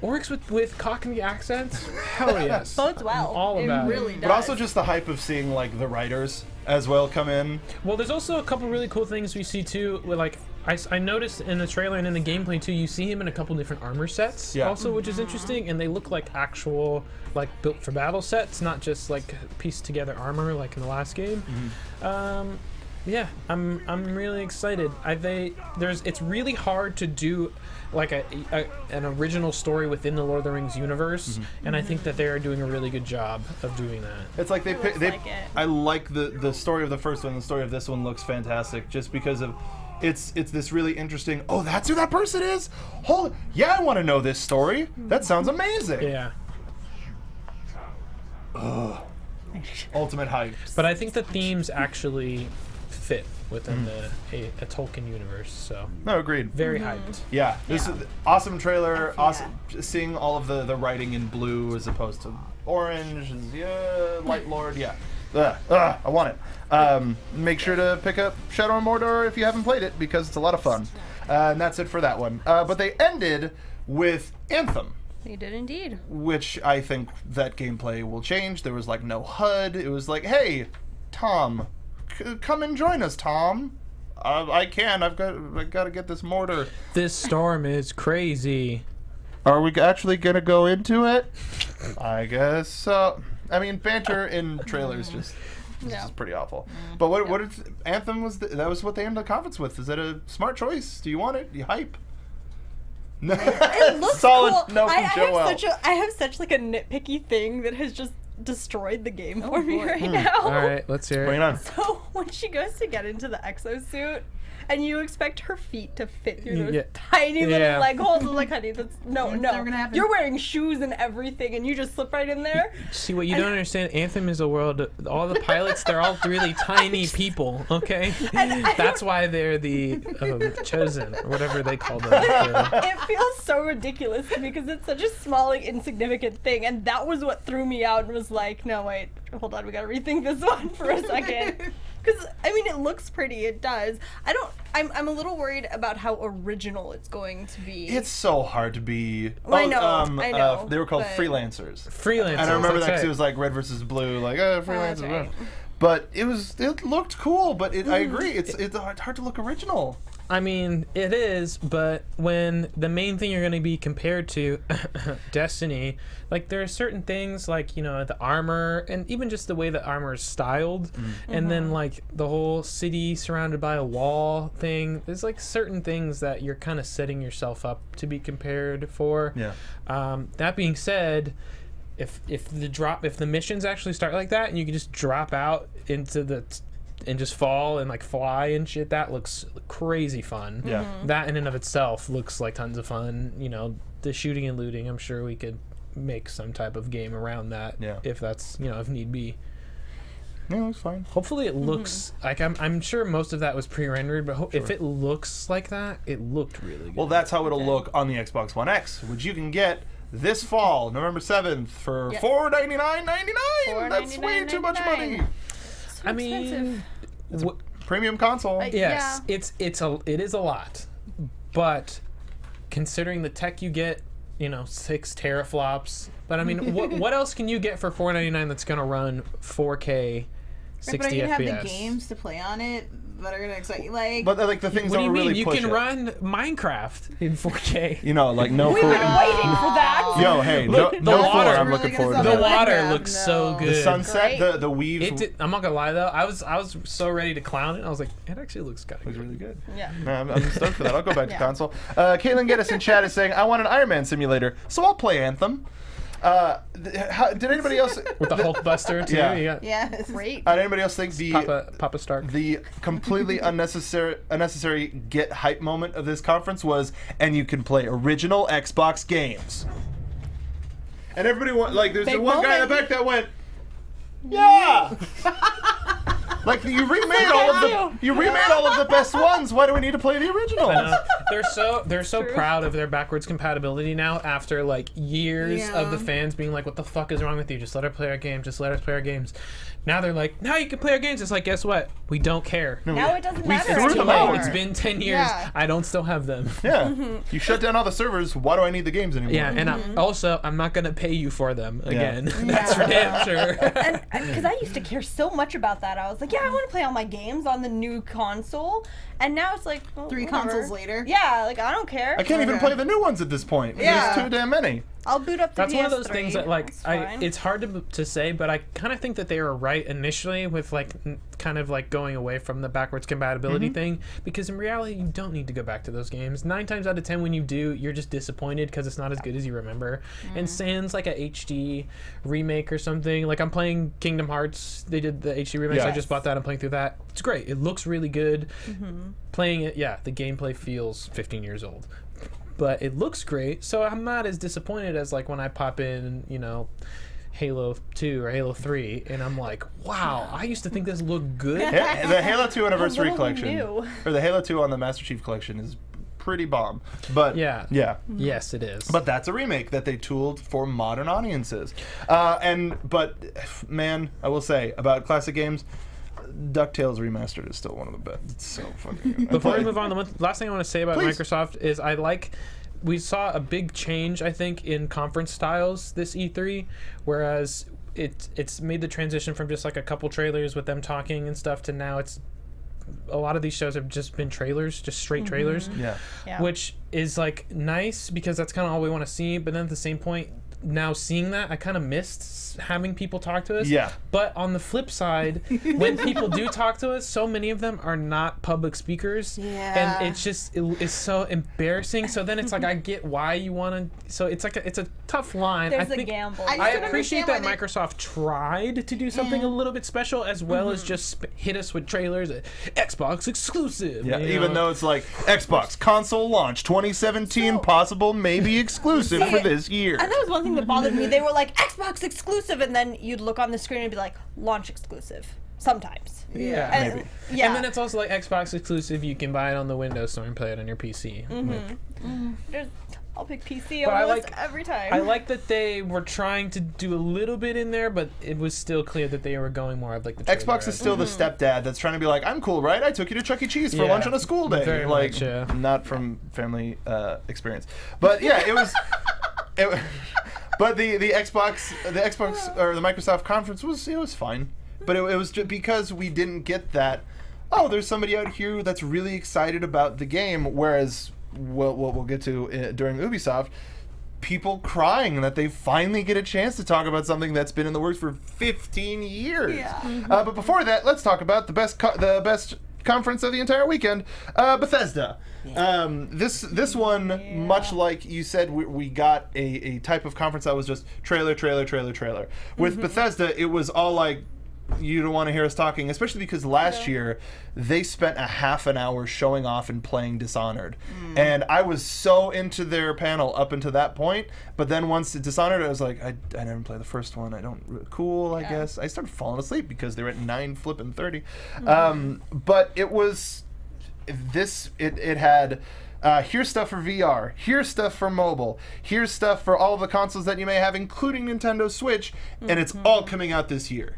Orcs with Cockney accents, hell yes. Bodes well. I'm all about it. Really it. does. But also just the hype of seeing the writers as well come in. Well, there's also a couple really cool things we see too. With I noticed in the trailer and in the gameplay too, you see him in a couple different armor sets. Yeah. Also, which is interesting, and they look like actual built for battle sets, not just pieced together armor like in the last game. Yeah, I'm really excited. It's really hard to do an original story within the Lord of the Rings universe, and I think that they are doing a really good job of doing that. It's like I like the story of the first one. The story of this one looks fantastic, just because of it's this really interesting. Oh, that's who that person is. Holy yeah, I want to know this story. That sounds amazing. Yeah. Ultimate hype. But I think the themes actually fit within a Tolkien universe. So No, agreed. very hyped. Yeah, this is awesome trailer. Yeah. Awesome, seeing all of the writing in blue as opposed to orange. Light Lord. Yeah, I want it. Make sure to pick up Shadow and Mordor if you haven't played it because it's a lot of fun. And that's it for that one. But they ended with Anthem, They did indeed. which I think that gameplay will change. There was like no HUD. It was like, hey, Tom, come and join us, Tom. I can. I got to get this mortar. This storm is crazy. Are we actually gonna go into it? I guess so. I mean, banter in trailers just is pretty awful. But what if Anthem was? That was what they ended the conference with. Is that a smart choice? Do you want it? Do you hype? No. It looks Solid cool. no from I Joelle. have such like a nitpicky thing that has just destroyed the game for me right now. All right, let's hear Bring it. it on. So when she goes to get into the exosuit, and you expect her feet to fit through those Yeah. tiny little Yeah. leg holes, I'm like, honey, that's no. never gonna happen. You're wearing shoes and everything, and you just slip right in there. See, what you don't understand, Anthem is a world, all the pilots, they're all really tiny people, okay? That's why they're the chosen, or whatever they call them. It feels so ridiculous because it's such a small, like, insignificant thing, and that was what threw me out and was like, no, wait, hold on, we gotta rethink this one for a second. Because, I mean, it looks pretty, it does. I'm a little worried about how original it's going to be. It's so hard to be. Well, I know, they were called but- freelancers. Freelancers. And I remember that that's because it right. was like red versus blue, like freelancers. right. But it looked cool. But I agree, it's hard to look original. I mean, it is, but when the main thing you're going to be compared to, Destiny, like there are certain things like, you know, the armor and even just the way the armor is styled, and then like the whole city surrounded by a wall thing. There's like certain things that you're kind of setting yourself up to be compared for. Yeah. That being said, if the missions actually start like that and you can just drop out into the and just fall and like fly and shit, that looks crazy fun. Yeah. That in and of itself looks like tons of fun. You know, the shooting and looting, I'm sure we could make some type of game around that. Yeah. If that's, you know, if need be. Yeah, it's fine. Hopefully it looks like, I'm sure most of that was pre-rendered, but if it looks like that, it looked really good. Well, that's how it'll look on the Xbox One X, which you can get this fall, November 7th, for Yep. $499.99. That's way too much money. I mean, Premium console. yes, it is a lot, but considering the tech you get, you know, 6 teraflops. But I mean, what else can you get for $499 that's gonna run 4K, 60 But are you FPS? gonna have the games to play on it that are gonna excite you? Like, But like the things What that do you will mean? really You push can it. run Minecraft in 4K. You know, like no We've food. been waiting for that. Yo, hey, Look, no the food. water- I'm Really looking gonna forward to sell The that. that? water Minecraft, looks so no. good. The sunset, Great. the weaves. I'm not gonna lie though, I was so ready to clown it. I was like, it actually looks kind of was good. really good. Yeah. No, I'm stoked for that. I'll go back to Yeah. console. Caitlin Geddes in chat is saying, I want an Iron Man simulator, so I'll play Anthem. Did anybody else... With the Hulk Buster too. Yeah. You got yeah, Great. Did anybody else think Papa Stark. the completely unnecessary get hype moment of this conference was, and you can play original Xbox games. And everybody went, like, there's the Big one guy in the moment. back that went, yeah. Like you remade all of the best ones. Why do we need to play the originals? I know. They're so True. proud of their backwards compatibility now after like years of the Yeah. fans being like, what the fuck is wrong with you? Just let her play our game. Just let us play our games. Now they're like, now you can play our games. It's like, guess what? We don't care. Now it doesn't We matter threw It's too them anymore. out. late. It's been 10 years. Yeah. I don't still have them. Yeah. You shut down all the servers. Why do I need the games anymore? Yeah, and I'm not gonna pay you for them again. That's for Yeah. damn sure. And because I used to care so much about that, I was like, yeah, I want to play all my games on the new console. And now it's like, well, 3 whatever. consoles later. Yeah, like I don't care. I can't even Okay. play the new ones at this point. Yeah. There's too damn many. I'll boot up the That's PS3. one of those things that like It's fine. it's hard to say, but I kind of think that they were right initially with like kind of like going away from the backwards compatibility thing, because in reality you don't need to go back to those games. 9 times out of 10 when you do, you're just disappointed because it's not as good as you remember. And sans like a HD remake or something, like I'm playing Kingdom Hearts, they did the HD remake, so I Yes. just bought that. I'm playing through that. It's great. It looks really good. Playing it, yeah, the gameplay feels 15 years old. But it looks great, so I'm not as disappointed as like when I pop in, you know, Halo 2 or Halo 3, and I'm like, wow, I used to think this looked good. The Halo 2 Anniversary Little Collection, new. or the Halo 2 on the Master Chief Collection is pretty bomb. But Yeah. yeah. Yes, it is. But that's a remake that they tooled for modern audiences. But man, I will say about classic games, DuckTales Remastered is still one of the best. It's so fucking good. Before we move on, the last thing I want to say about Please. Microsoft is we saw a big change, I think, in conference styles this E3, whereas it's made the transition from just like a couple trailers with them talking and stuff to now it's a lot of these shows have just been trailers, just straight trailers, Yeah. which is like nice because that's kind of all we want to see. But then at the same point, now seeing that, I kind of missed having people talk to us. Yeah. But on the flip side, when people do talk to us, so many of them are not public speakers. Yeah. And it's so embarrassing. So then it's like, I get why you want to. So it's like it's a tough line. There's I a think gamble. I I don't appreciate that understand why Microsoft tried to do something a little bit special, as well as just hit us with trailers, Xbox exclusive. Yeah, you even know? though it's like Xbox console launch 2017, possible, maybe exclusive for this year. And that was one thing that bothered me. They were like, Xbox exclusive, and then you'd look on the screen and be like, launch exclusive. Sometimes. Yeah, And, maybe. Yeah. And then it's also like Xbox exclusive. You can buy it on the Windows Store and play it on your PC. I'll pick PC But I almost like- every time. I like that they were trying to do a little bit in there, but it was still clear that they were going more of like the trailer Xbox is route. still the stepdad that's trying to be like, I'm cool, right? I took you to Chuck E. Cheese for Yeah, lunch on a school day. very Like, much, yeah. not from family experience. But yeah, it was. But the Xbox or the Microsoft conference was fine. But it was just because we didn't get that. Oh, there's somebody out here that's really excited about the game. Whereas what we'll get to during Ubisoft, people crying that they finally get a chance to talk about something that's been in the works for 15 years. Yeah. But before that, let's talk about the best conference of the entire weekend, Bethesda. This one, much like you said, we got a type of conference that was just trailer. With Bethesda, it was all like, you don't want to hear us talking, especially because last year they spent a half an hour showing off and playing Dishonored. And I was so into their panel up until that point, but then once Dishonored, I was like, I never played the first one. I don't, cool, I guess. I started falling asleep because they were at 9:30. But it was, it had, here's stuff for VR, here's stuff for mobile, here's stuff for all of the consoles that you may have, including Nintendo Switch, and it's all coming out this year.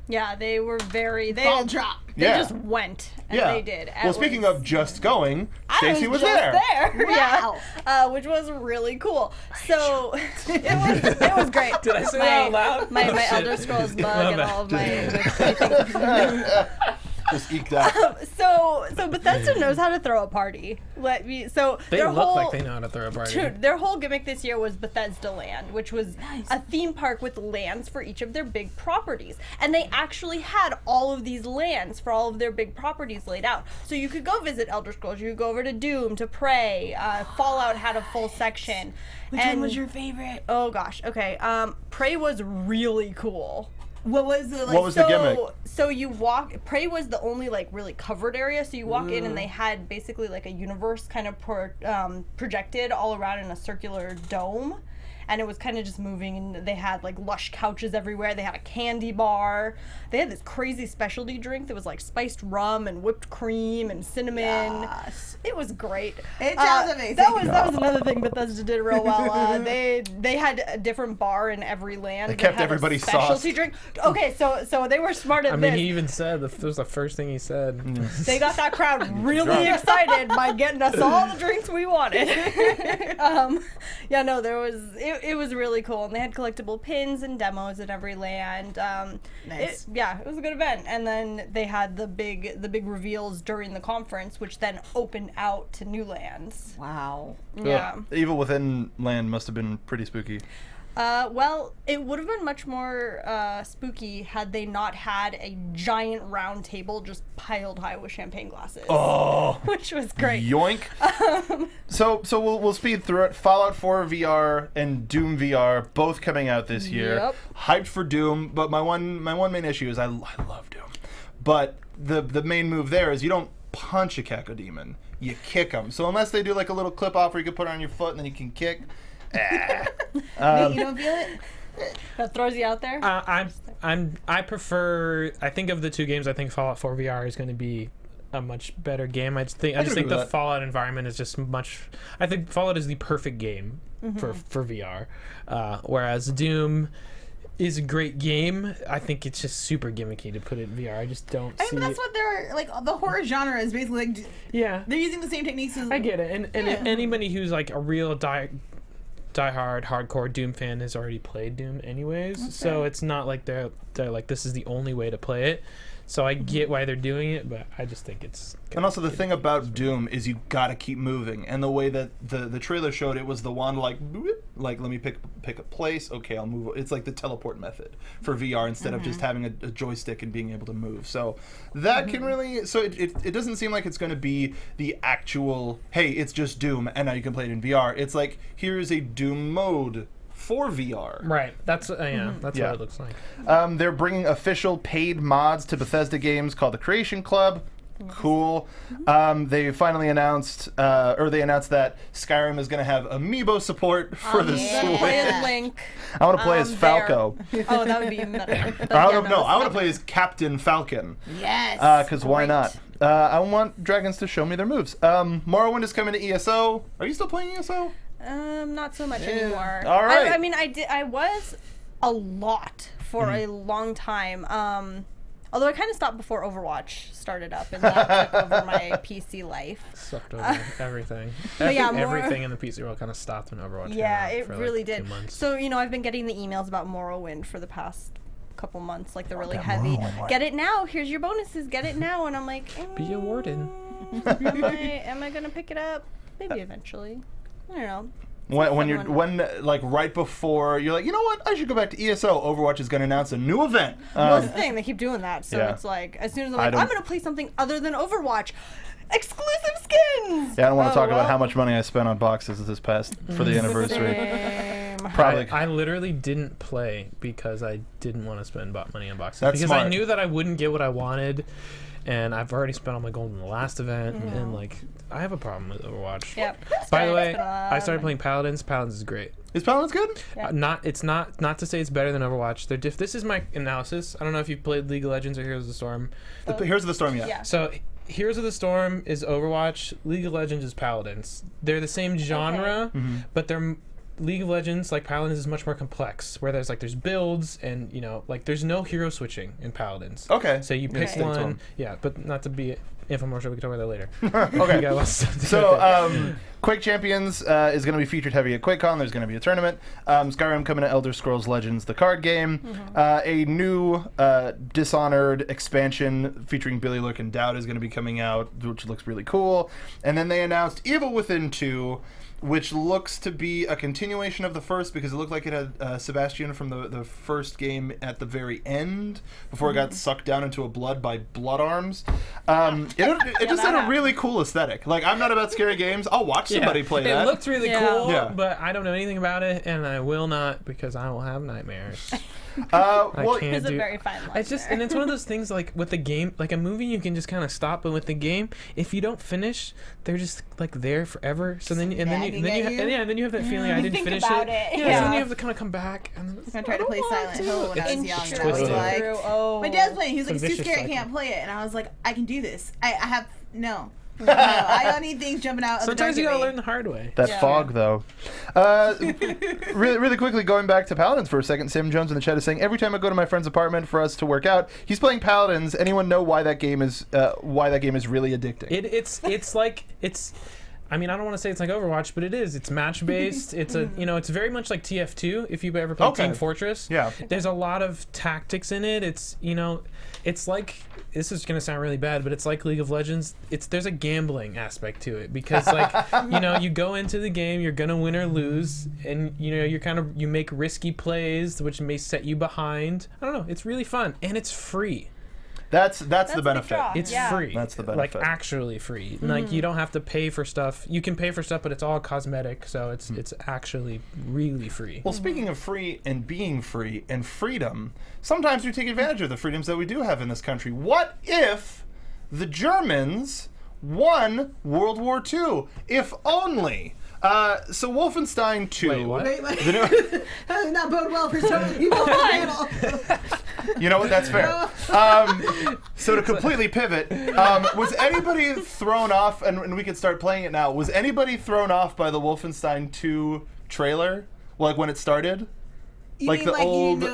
Yeah, they were very. Ball drop. They Yeah. just went, and Yeah. they did. Well, speaking of just going, I Stacey was just there. Wow. Yeah, which was really cool. So it was great. Did I say my, that out loud? My Oh, shit. Elder Scrolls mug My and bad. all of my Just eked out. so Bethesda knows how to throw a party. They their look whole, like they know how to throw a party. Dude, their whole gimmick this year was Bethesda Land, which was a theme park with lands for each of their big properties. And they actually had all of these lands for all of their big properties laid out. So you could go visit Elder Scrolls, you could go over to Doom, to Prey, Fallout had a full section. Which one was your favorite? Oh gosh, okay. Prey was really cool. What was the like? What was the gimmick? So you walk. Prey was the only like really covered area. So you walk in and they had basically like a universe kind of projected all around in a circular dome, and it was kind of just moving. And they had like lush couches everywhere. They had a candy bar. They had this crazy specialty drink that was like spiced rum and whipped cream and cinnamon. Yes. It was great. It sounds amazing. That was another thing Bethesda did real well. They had a different bar in every land. They kept had a everybody specialty sauced. drink. Okay, so they were smart at I mean, this. he even said that was the first thing he said. They got that crowd really excited by getting us all the drinks we wanted. It was really cool, and they had collectible pins and demos in every land. Nice. It was a good event, and then they had the big reveals during the conference, which then opened out to new lands. Wow. Yeah. Evil Within Land must have been pretty spooky. Well, it would have been much more spooky had they not had a giant round table just piled high with champagne glasses. Oh, Which was great. yoink! So we'll speed through it. Fallout 4 VR and Doom VR both coming out this year. Yep. Hyped for Doom, but my one main issue is I love Doom, but the main move there is you don't punch a cacodemon, you kick them. So unless they do like a little clip off where you can put it on your foot and then you can kick. Wait, you don't feel it? That throws you out there. I prefer. I think of the two games, I think Fallout 4 VR is going to be a much better game. I just think the Fallout environment is just much. I think Fallout is the perfect game for VR, whereas Doom is a great game. I think it's just super gimmicky to put it in VR. I just don't see. But that's what they're like. The horror genre is basically like. Yeah. They're using the same techniques as. I get it, and anybody who's like a real diehard hardcore Doom fan has already played Doom anyways. Okay. So it's not like they're like this is the only way to play it. So I get why they're doing it, but I just think it's... And also the thing about Doom is you gotta keep moving. And the way that the trailer showed it was the one like let me pick a place, okay, I'll move. It's like the teleport method for VR instead of just having a joystick and being able to move. So that can really... So it doesn't seem like it's going to be the actual, hey, it's just Doom and now you can play it in VR. It's like, here's a Doom mode for VR. Right. That's what it looks like. They're bringing official paid mods to Bethesda games called the Creation Club. Cool. They finally announced, that Skyrim is going to have amiibo support for the Switch. Play as Link. I want to play as Falco. Oh, that would be even better. I want to play as Captain Falcon. Yes. Because why not? I want dragons to show me their moves. Morrowind is coming to ESO. Are you still playing ESO? Not so much anymore. All right. I mean, I was a lot for a long time. Although I kind of stopped before Overwatch started up, and that took over my PC life. Sucked over everything. Everything in the PC world kind of stopped when Overwatch came out it for really like did. 2 months. So, I've been getting the emails about Morrowind for the past couple months, like the really heavy, get it now, here's your bonuses, get it now, and I'm like, be a warden. am I going to pick it up? Maybe eventually. I don't know. When right before you're like, you know what, I should go back to ESO, Overwatch is going to announce a new event. Well, that's the thing, they keep doing that, so it's like, as soon as I'm going to play something other than Overwatch, exclusive skins! Yeah, I don't want to talk about how much money I spent on boxes this past for the anniversary. Probably. I literally didn't play because I didn't want to spend money on boxes. That's because smart. I knew that I wouldn't get what I wanted, and I've already spent all my gold in the last event, and I have a problem with Overwatch. Yep. By the way, I started playing Paladins. Paladins is great. Is Paladins good? Yeah. It's not to say it's better than Overwatch. This is my analysis. I don't know if you've played League of Legends or Heroes of the Storm. Heroes of the Storm, yeah. So Heroes of the Storm is Overwatch. League of Legends is Paladins. They're the same genre, but they're League of Legends, like Paladins, is much more complex. Where there's there's builds and there's no hero switching in Paladins. Okay. So you pick one. Yeah, but not to be infomercial. We can talk about that later. Okay. So, Quake Champions is going to be featured heavy at QuakeCon. There's going to be a tournament. Skyrim coming to Elder Scrolls Legends, the card game. A new Dishonored expansion featuring Billy Look and Doubt is going to be coming out, which looks really cool. And then they announced Evil Within 2, which looks to be a continuation of the first because it looked like it had Sebastian from the first game at the very end before it got sucked down into a blood by blood arms. It just had a really cool aesthetic. Like, I'm not about scary games. I'll watch somebody play that. It looked really cool, Yeah. but I don't know anything about it, and I will not because I will have nightmares. It's a very fine line. It's one of those things like with the game, like a movie you can just kind of stop, but with the game, if you don't finish, they're just like there forever. So then you have that feeling I didn't finish about it. it. So then you have to kind of come back. And I tried to play Silent Hill when I was young, and I was twisted. like, my dad's playing. He was like, It's a it's too vicious scary, I cycle. can't play it. And I was like, I can do this. I have no. I don't need things jumping out. Sometimes you gotta gotta learn the hard way. That fog, though. Really quickly, going back to Paladins for a second, Sam Jones in the chat is saying, every time I go to my friend's apartment for us to work out, he's playing Paladins. Anyone know why that game is really addicting? I mean, I don't want to say it's like Overwatch, but it is. It's match based. It's it's very much like TF2 if you've ever played Team Fortress. Yeah. There's a lot of tactics in it. It's like, this is gonna sound really bad, but it's like League of Legends. There's a gambling aspect to it because you go into the game, you're gonna win or lose, and you make risky plays which may set you behind. I don't know. It's really fun and it's free. That's the benefit. It's free. That's the benefit. Like actually free. Like you don't have to pay for stuff. You can pay for stuff, but it's all cosmetic, so it's actually really free. Well, speaking of free and being free and freedom, sometimes we take advantage of the freedoms that we do have in this country. What if the Germans won World War II? If only. So Wolfenstein 2. Wait, what? Wait, that does not bode well for some people on the panel. You know what? That's fair. So to completely pivot, was anybody thrown off, and we could start playing it now, was anybody thrown off by the Wolfenstein 2 trailer? Like when it started? You Like mean the like, old...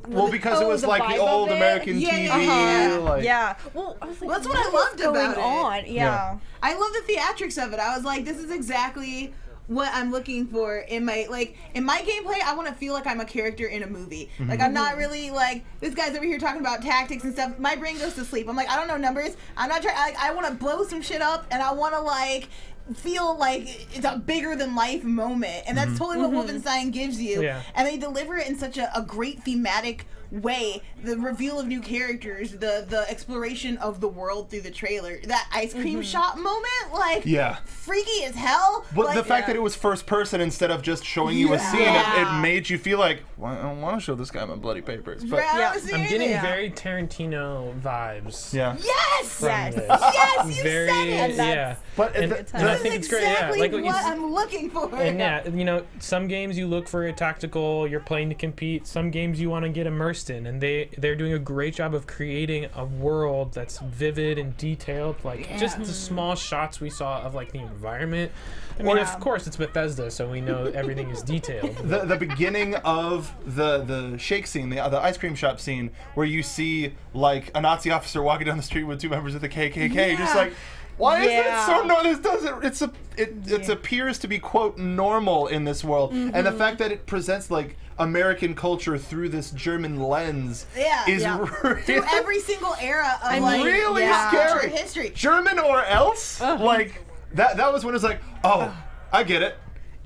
Well, because it was the like vibe the old of it? American Yeah, TV. yeah. Like, Yeah. Well, I was like, That's what I loved going about it. on? Yeah. I love the theatrics of it. I was like, this is exactly what I'm looking for in my gameplay. I want to feel like I'm a character in a movie. Like I'm not really like this guy's over here talking about tactics and stuff. My brain goes to sleep. I'm like, I don't know numbers. I'm not trying. Like, I want to blow some shit up, and I want to like feel like it's a bigger than life moment, and that's totally what Wolfenstein gives you. Yeah. And they deliver it in such a great thematic way. The reveal of new characters, the exploration of the world through the trailer, that ice cream shop moment, like Yeah. freaky as hell. But like, the fact that it was first person instead of just showing you a scene, it made you feel like, well, I don't want to show this guy my bloody papers. But I'm getting very Tarantino vibes. yeah. yes, from Yes. this. yes, you Very, said it. yeah. But And, the- and I This think is it's great. exactly Yeah, like what you what I'm looking for. And yeah, you know, some games you look for a tactical, you're playing to compete. Some games you want to get immersed in, and they're doing a great job of creating a world that's vivid and detailed. Like just the small shots we saw of like the environment. I mean, of course it's Bethesda, so we know everything is detailed. the beginning of the shake scene, the ice cream shop scene, where you see like a Nazi officer walking down the street with two members of the KKK, just like, why is it so This doesn't. It appears to be quote normal in this world, and the fact that it presents like American culture through this German lens is really, through every single era of like really culture scary. and history. German or else, like that was when it's like, oh, I get it.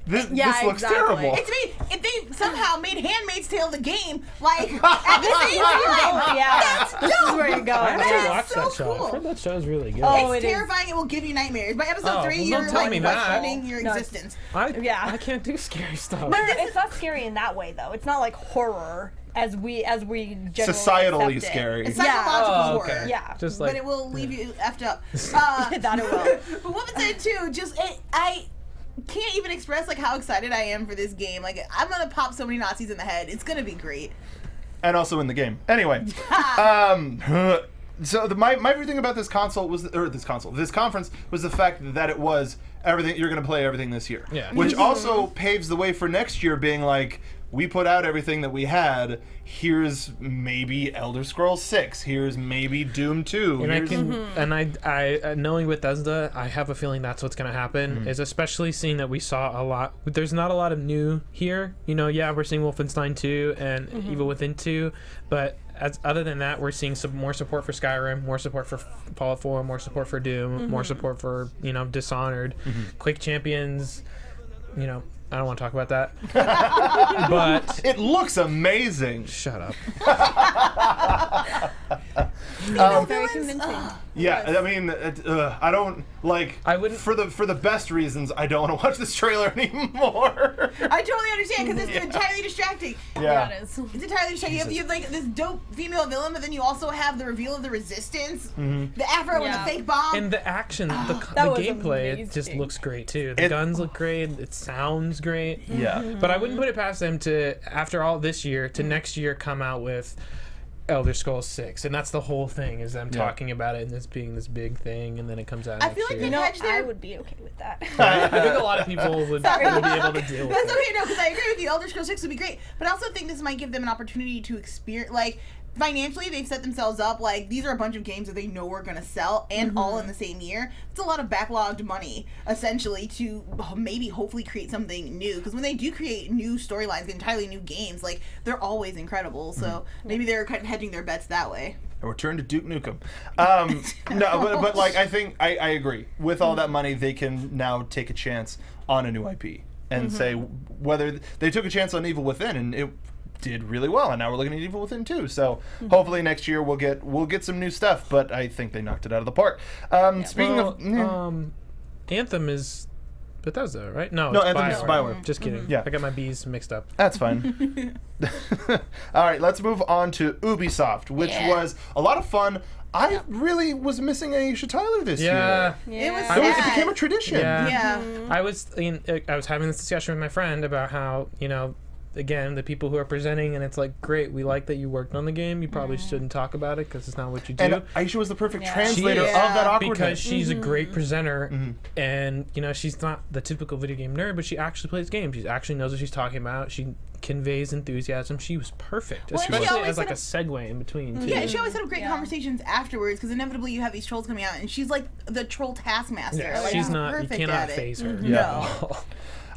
This looks terrible. It's me. If they somehow made Handmaid's Tale the game, like at the same time, Yeah. This is where you're I going. haven't Yeah. watched so that show. cool. I've heard that show's really good. Oh, it's it is. terrifying. It will give you nightmares. By episode 3, well, you're don't tell like me that. questioning your No, it's- existence. I can't do scary stuff. But it's not scary in that way, though. It's not like horror as we generally Societally accept it. scary. It's Yeah. psychological okay. horror. Yeah. Just But like it will leave you effed up. That it will. But Wolfenstein 2, I can't even express like how excited I am for this game. Like I'm gonna pop so many Nazis in the head. It's gonna be great. And also in the game. Anyway, so my favorite thing about this conference was the fact that it was everything. You're going to play everything this year, Yeah. which also paves the way for next year being like, we put out everything that we had. Here's maybe Elder Scrolls 6. Here's maybe Doom 2. And I Here's- can, and I knowing Bethesda, I have a feeling that's what's going to happen. Is especially seeing that we saw a lot. There's not a lot of new here. You know, yeah, we're seeing Wolfenstein 2 and Evil Within 2, but other than that, we're seeing some more support for Skyrim, more support for Fallout 4, more support for Doom, more support for Dishonored, Quake Champions. You know, I don't want to talk about that, but it looks amazing. shut up. Very convincing. Yeah, I mean, I don't like. I wouldn't- for the best reasons. I don't want to watch this trailer anymore. I totally understand because it's entirely distracting. Yeah, it is. It's entirely distracting. You have like this dope female villain, but then you also have the reveal of the Resistance, the Afro and the fake bomb. And the action, the was gameplay, it just amazing. looks great too. The guns look great. It sounds great. Yeah. But I wouldn't put it past them to, after all this year, to next year come out with Elder Scrolls 6, and that's the whole thing, is them talking about it and this being this big thing, and then it comes out I next feel like year. they You know, hedged I their. would be okay with that. I think a lot of people would be able to deal with That's it. okay, no, because I agree with you. Elder Scrolls 6 would be great, but I also think this might give them an opportunity to experience, like, financially, they've set themselves up, like, these are a bunch of games that they know are going to sell, and all in the same year. It's a lot of backlogged money, essentially, to maybe hopefully create something new, because when they do create new storylines, entirely new games, like, they're always incredible, so maybe they're kind of hedging their bets that way. A return to Duke Nukem. No, but like I think I agree. With all that money, they can now take a chance on a new IP and say whether they took a chance on Evil Within and it did really well, and now we're looking at Evil Within 2. So hopefully next year we'll get some new stuff. But I think they knocked it out of the park. Speaking of Anthem is Bethesda, right? No, Anthem is Bioware. Bioware. Just kidding. Yeah. I got my B's mixed up. That's fine. All right, let's move on to Ubisoft, which was a lot of fun. I really was missing Aisha Tyler this year. It was Yeah. It sad. became a tradition. Yeah. I was having this discussion with my friend about how, again, the people who are presenting, and it's like, great, we like that you worked on the game. You probably shouldn't talk about it because it's not what you do. And Aisha was the perfect Yeah. translator She of is. that awkwardness. because she's a great presenter, and she's not the typical video game nerd, but she actually plays games. She actually knows what she's talking about. She conveys enthusiasm. She was perfect, Well, and she especially always as like had a segue in between. Too. Yeah, she always had great Yeah. conversations afterwards because inevitably you have these trolls coming out, and she's like the troll taskmaster. Yeah, Like, she's not. You perfect cannot at it. phase her. Yeah.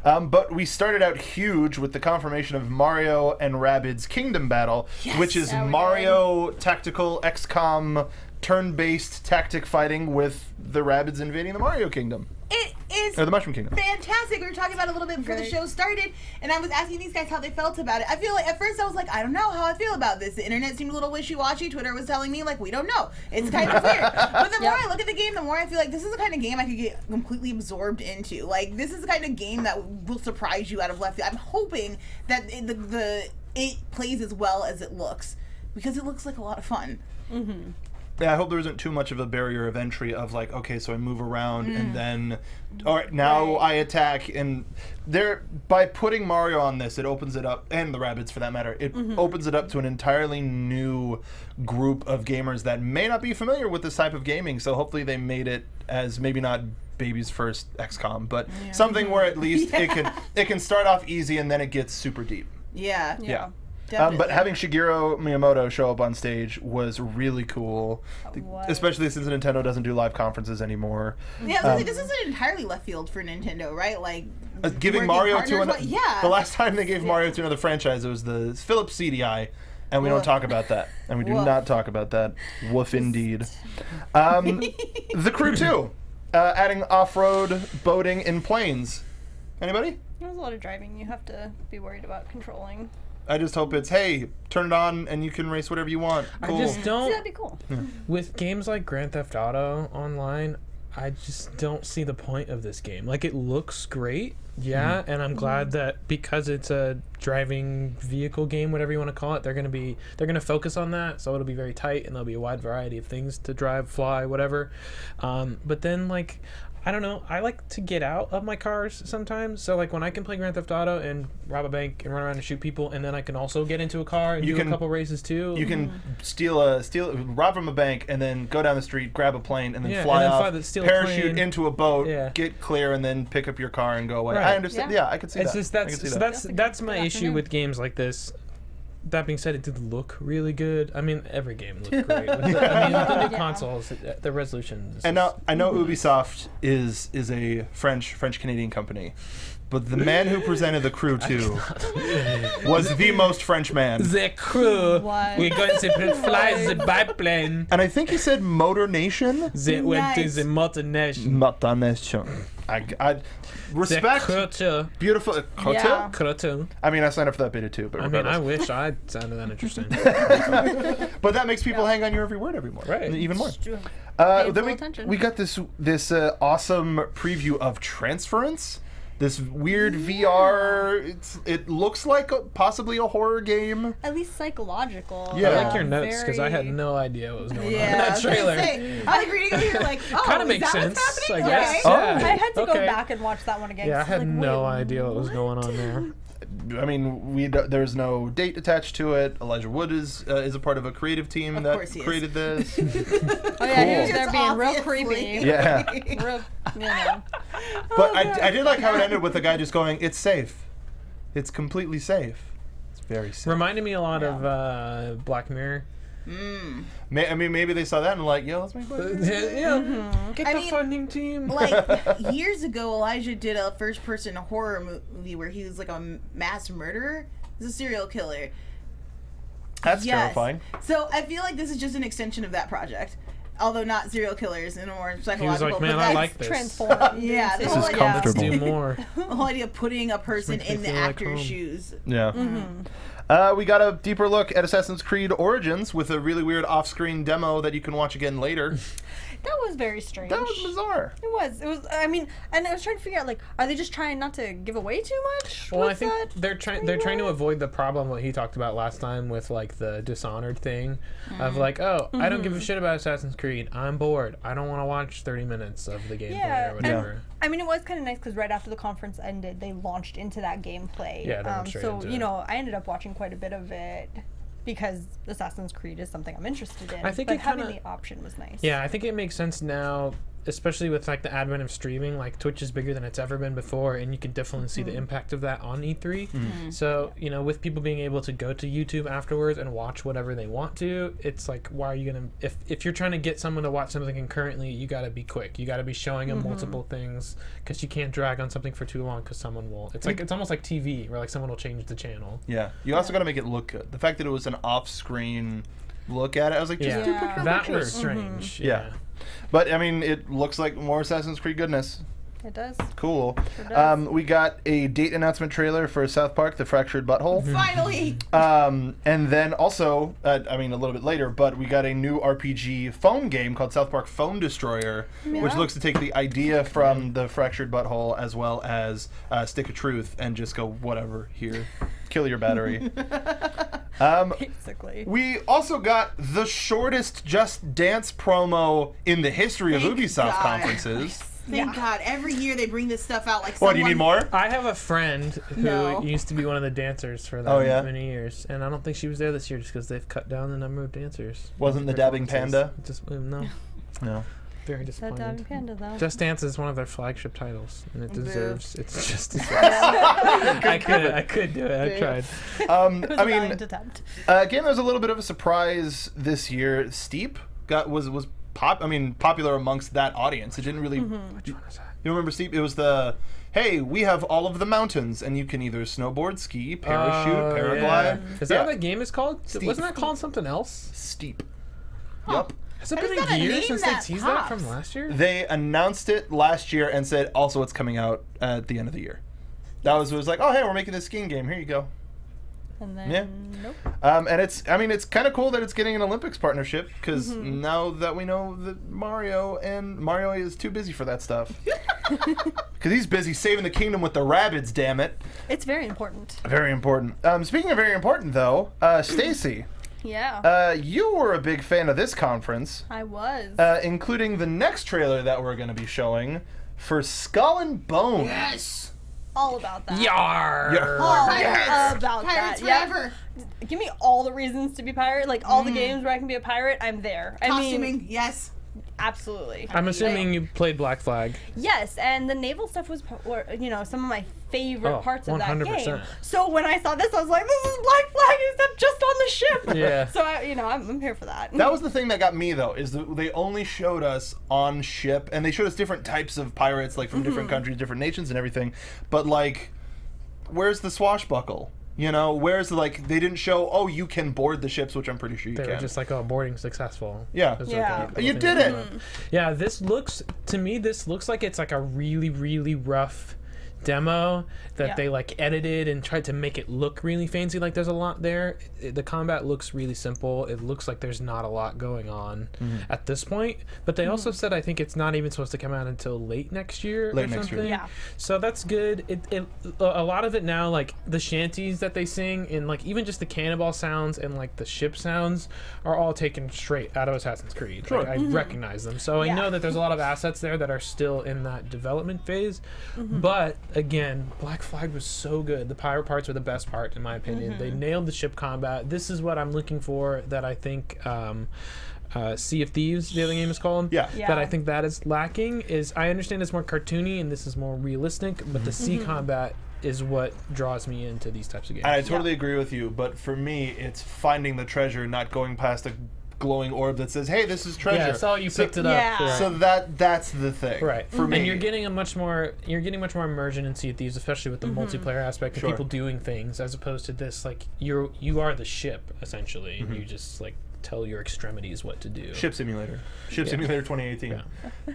But we started out huge with the confirmation of Mario and Rabbids Kingdom Battle, which is Yeah, we Mario tactical XCOM turn-based tactic fighting with the Rabbids invading the Mario Kingdom. It is Or the Mushroom Kingdom. fantastic. We were talking about it a little bit before the Great. show started, and I was asking these guys how they felt about it. I feel like at first I was like, I don't know how I feel about this. The internet seemed a little wishy-washy. Twitter was telling me like, we don't know. It's kind of weird. But the more I look at the game, the more I feel like this is the kind of game I could get completely absorbed into. Like this is the kind of game that will surprise you out of left field. I'm hoping that it plays as well as it looks because it looks like a lot of fun. Yeah, I hope there isn't too much of a barrier of entry of like, okay, so I move around and then, all right, now I attack. And by putting Mario on this, it opens it up, and the Rabbids for that matter, it opens it up to an entirely new group of gamers that may not be familiar with this type of gaming. So hopefully they made it as maybe not baby's first XCOM, but something where at least it can start off easy and then it gets super deep. Yeah. Yeah. Definitely. But having Shigeru Miyamoto show up on stage was really cool, was. especially since Nintendo doesn't do live conferences anymore. Yeah, this isn't entirely left field for Nintendo, right? Like Giving working Mario to partners, another. yeah. The last time they gave Mario to another franchise, it was the Philips CDI, and we don't Woof. talk about that. And we do Woof. not talk about that. Woof indeed. The Crew 2, adding off-road boating in planes. Anybody? There's a lot of driving you have to be worried about controlling. I just hope it's, hey, turn it on and you can race whatever you want. Cool. I just don't. That'd be cool. With games like Grand Theft Auto Online, I just don't see the point of this game. Like, it looks great, and I'm glad that because it's a driving vehicle game, whatever you want to call it, they're gonna focus on that, so it'll be very tight and there'll be a wide variety of things to drive, fly, whatever. But then, like, I don't know, I like to get out of my cars sometimes. So like when I can play Grand Theft Auto and rob a bank and run around and shoot people, and then I can also get into a car and do a couple races too. You can rob from a bank and then go down the street, grab a plane, and then Yeah, fly and then off, steal a parachute plane. into a boat, Yeah. get clear, and then pick up your car and go away. Right. I understand. Yeah, I could see It's that. just I could see that. that's my Good issue afternoon. with games like this. That being said, it did look really good. I mean, every game looked great. With the new Yeah. consoles, the resolution. And now I know Ubisoft is a French Canadian company, but the man who presented the Crew 2 was the most French man. the crew. What? We're going to fly the biplane. And I think he said Motor Nation. They went to Nice. the multinational. Motor Nation. I respect. The Beautiful. Yeah. crew. I mean, I signed up for that beta too, but I mean, I regardless. wish I sounded that interesting. But that makes people hang on your every word every more, Right. even more. Paying Then full attention. we got this awesome preview of Transference. This weird VR. It looks like possibly a horror game. At least psychological. Yeah. I like your notes because I had Very- no idea what was going on in Yeah, I that was gonna trailer. say, I was reading it here like, oh, Kind of is makes that sense, what's I happening? guess. Okay. Oh. Yeah. I had to Okay. go back and watch that one again. Yeah, I 'cause had like, no wait, idea what was going on there. I mean, there's no date attached to it. Elijah Wood is a part of a creative team Of that course he is. created this. Oh yeah, he was Cool. there being real Obviously. creepy. Yeah. Real, you know. But I did like how it ended with the guy just going, "It's safe. It's completely safe. It's very safe." Reminded me a lot of Black Mirror. I mean, maybe they saw that and like, "Yo, let's make Black Mirror." Yeah, get I the mean, funding team. Like years ago, Elijah did a first-person horror movie where he was like a mass murderer. He's a serial killer. That's Yes. terrifying. So I feel like this is just an extension of that project, although not serial killers and more He psychological. was like, man, but I that's like this. Transformed. Yeah, into- this is whole idea- comfortable. Let's do more. The whole idea of putting a person makes me in the feel like actor's home. shoes. Yeah. We got a deeper look at Assassin's Creed Origins with a really weird off-screen demo that you can watch again later. That was very strange. That was bizarre. It was. I mean, and I was trying to figure out, like, are they just trying not to give away too much? Well, I with think that they're trying to avoid the problem what he talked about last time with like the Dishonored thing of like, I don't give a shit about Assassin's Creed. I'm bored. I don't want to watch 30 minutes of the gameplay or whatever. And, I mean, it was kind of nice because right after the conference ended, they launched into that gameplay. Yeah, they went straight so into you it. know, I ended up watching quite a bit of it because Assassin's Creed is something I'm interested in. I think but it having kinda- the option was nice. Yeah, I think it makes sense now, especially with like the advent of streaming. Like Twitch is bigger than it's ever been before, and you can definitely see the impact of that on E3. So you know, with people being able to go to YouTube afterwards and watch whatever they want to, it's like, why are you gonna? If you're trying to get someone to watch something concurrently, you got to be quick. You got to be showing them multiple things because you can't drag on something for too long because someone will. It's like it's almost like TV where like someone will change the channel. Yeah. You also got to make it look good. The fact that it was an off-screen look at it, I was like, just do picture That picture. was strange. Yeah. But I mean, it looks like more Assassin's Creed goodness. It does. Cool. Sure does. We got a date announcement trailer for South Park: The Fractured Butthole. Finally. And then also, I mean, a little bit later, but we got a new RPG phone game called South Park Phone Destroyer, which looks to take the idea from the Fractured Butthole as well as Stick of Truth and just go, whatever, here, kill your battery. Basically. We also got the shortest Just Dance promo in the history of Thank Ubisoft God. conferences. Thank God. Every year they bring this stuff out like What, do you need more? I have a friend who No. used to be one of the dancers for that Oh, yeah? many years, and I don't think she was there this year just because they've cut down the number of dancers. Wasn't the Dabbing Panda? Just no, No. very That disappointed. Dabbing Panda, though. Just Dance is one of their flagship titles, and it Boo. deserves. It's just. I could do it. I tried. It was I a mean, valiant attempt. a game that was a little bit of a surprise this year. Steep was popular amongst that audience. It didn't really. Which one is that? You remember Steep? It was the, hey, we have all of the mountains, and you can either snowboard, ski, parachute, Oh, paraglide. yeah. Is that Yeah. what that game is called? Steep. Wasn't that called something else? Steep. Huh. Yup. Has it How been does a that year name since they that teased that pops? from last year? They announced it last year and said also it's coming out at the end of the year. It was like, oh, hey, we're making this skiing game. Here you go. And then, Yeah. nope. And it's kind of cool that it's getting an Olympics partnership because now that we know that Mario is too busy for that stuff. Because he's busy saving the kingdom with the Rabbids, damn it. It's very important. Very important. Speaking of very important, though, Stacey, Yeah. you were a big fan of this conference, I was. including the next trailer that we're going to be showing for Skull and Bones. Yes. All about that. Yar! Yeah. All Pirates. about Pirates that. Yep. forever. Give me all the reasons to be pirate. Like all the games where I can be a pirate, I'm there. I Costuming. mean, Yes. absolutely. I'm assuming you played Black Flag. Yes, and the naval stuff was, some of my favorite Oh, parts of that 100%. game. So when I saw this, I was like, this is Black Flag, except just on the ship. Yeah. So I'm here for that. That was the thing that got me, though, is that they only showed us on ship, and they showed us different types of pirates, like from different countries, different nations, and everything. But like, where's the swashbuckle? You know, where's like they didn't show? Oh, you can board the ships, which I'm pretty sure you They can. were just like, oh, boarding successful. Yeah. Those Yeah. are the You things did that it! come up. Yeah, this looks like it's like a really, really rough demo that Yeah. they like edited and tried to make it look really fancy. Like there's a lot there. The combat looks really simple. It looks like there's not a lot going on at this point. But they also said I think it's not even supposed to come out until late next year. Late or next year. something. Yeah. So that's good. A lot of it now, like the shanties that they sing and like even just the cannonball sounds and like the ship sounds are all taken straight out of Assassin's Creed. Sure. Like, I recognize them. So I Yeah. know that there's a lot of assets there that are still in that development phase. But again, Black Flag was so good. The pirate parts are the best part in my opinion. They nailed the ship combat. This is what I'm looking for that I think Sea of Thieves, the other game is called. Yeah. Yeah. That I think that is lacking is I understand it's more cartoony and this is more realistic, but the sea combat is what draws me into these types of games. I totally agree with you, but for me, it's finding the treasure, not going past a glowing orb that says, "Hey, this is treasure." Yeah, so you picked it up. Yeah. Right. So that's the thing. Right. For me. And you're getting much more immersion in Sea of Thieves, especially with the multiplayer aspect of Sure. people doing things, as opposed to this like you are the ship essentially, and you just like tell your extremities what to do. Ship Simulator. Ship Yeah. Simulator 2018. Yeah.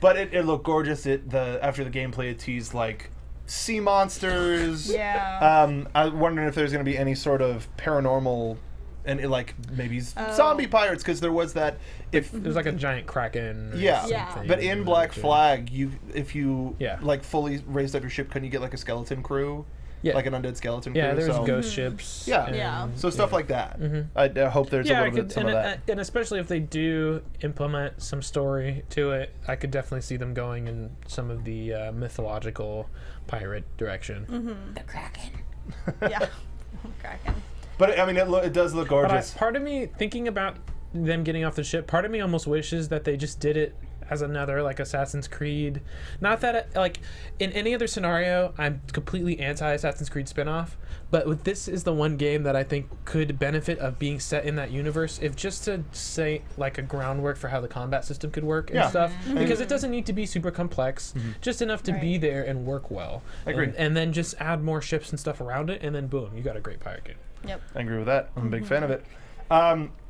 But it looked gorgeous. After the gameplay, it teased like sea monsters. Yeah. I'm wondering if there's going to be any sort of paranormal and maybe zombie pirates, because there was that. If There's like a giant kraken. Or Yeah. something but in Black too. Flag, if you Yeah. like fully raised up your ship, couldn't you get like a skeleton crew? Yeah. Like an undead skeleton crew. Yeah, there's so, ghost ships. Yeah. and- Yeah. So stuff like that. Mm-hmm. I hope there's a Yeah, little bit some of that. and especially if they do implement some story to it, I could definitely see them going in some of the mythological pirate direction. The Kraken. Yeah. Kraken. But I mean, it does look But gorgeous. part of me, thinking about them getting off the ship, part of me almost wishes that they just did it as another like Assassin's Creed. Not that like in any other scenario, I'm completely anti Assassin's Creed spinoff, but with this is the one game that I think could benefit of being set in that universe, if just to say like a groundwork for how the combat system could work and Yeah. stuff, because it doesn't need to be super complex, just enough to be Right. there and work well. I agree. And then just add more ships and stuff around it, and then boom, you got a great pirate game. Yep. I agree with that. I'm a big fan of it.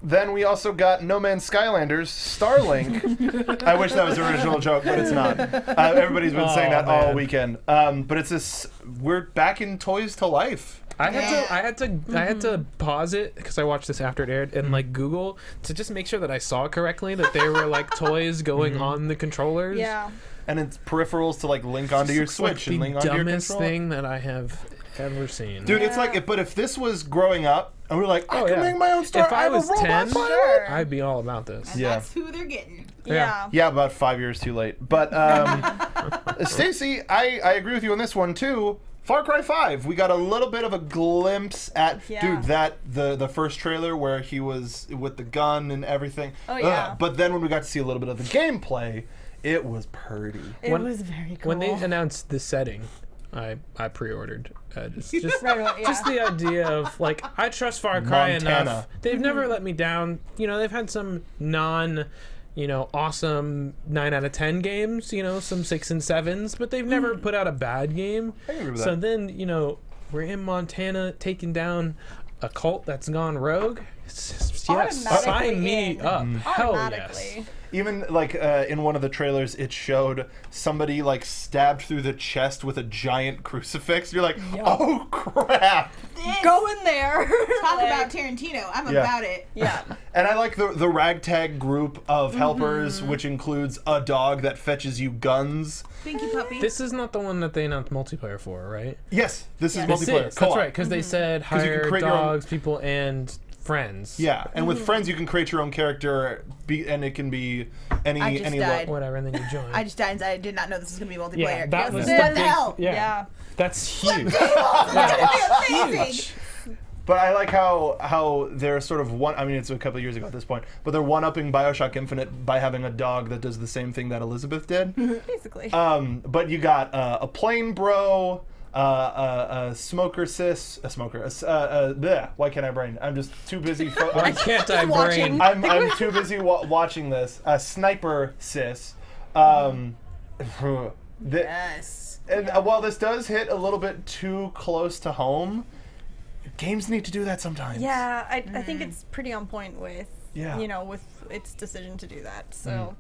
Then we also got No Man's Skylanders Starlink. I wish that was an original joke, but it's not. Everybody's been saying that all man. weekend. But it's this. We're back in Toys to Life. I had to pause it because I watched this after it aired and like Google to just make sure that I saw correctly that there were like toys going on the controllers. Yeah. And it's peripherals to like link onto your Looks like Switch and link the onto your dumbest controller. thing that I have ever seen. Dude, it's like, but if this was growing up, and we're like, I Oh, can yeah. make my own Star. If I have a was robot 10, pilot. Sure. I'd be all about this. And Yeah. that's who they're getting. Yeah. Yeah, about 5 years too late. But Stacey, I agree with you on this one too. Far Cry 5, we got a little bit of a glimpse at Yeah. dude the first trailer where he was with the gun and everything. Oh, yeah. But then when we got to see a little bit of the gameplay, it was pretty. It When- was very cool. When they announced the setting, I pre-ordered. Just Right, yeah. just the idea of like I trust Far Cry Montana. enough. They've never let me down. You know, they've had some awesome 9 out of 10 games, some 6 and 7s, but they've never put out a bad game. I agree with So that. then, we're in Montana taking down a cult that's gone rogue. Yes, Automatically sign me in. up. Hell yes. Automatically. Even like in one of the trailers, it showed somebody like stabbed through the chest with a giant crucifix. You're like, oh crap! Go in there. Talk Like, about Tarantino. I'm Yeah. about it. Yeah. And I like the ragtag group of helpers, which includes a dog that fetches you guns. Thank you, puppy. This is not the one that they announced multiplayer for, right? Yes, this is Yeah. This multiplayer. is. Co-op. That's right, because they said you can hire create your own- dogs, people, and friends. Yeah, and with friends you can create your own character, and it can be any I just any died. Whatever, and then you join. I just died and I did not know this was going to be multiplayer. yeah, that was What the the big, hell? Yeah, that's huge. Amazing. But I like how they're sort of one. I mean, it's a couple of years ago at this point, but they're one-upping BioShock Infinite by having a dog that does the same thing that Elizabeth did. Basically. But you got a plain bro, a smoker sis, a smoker. Bleh, why can't I brain? I'm just too busy. Why can't I watching. brain? I'm too busy watching this. A sniper sis. Yes. And while this does hit a little bit too close to home, games need to do that sometimes. Yeah, I think it's pretty on point with Yeah. with its decision to do that. So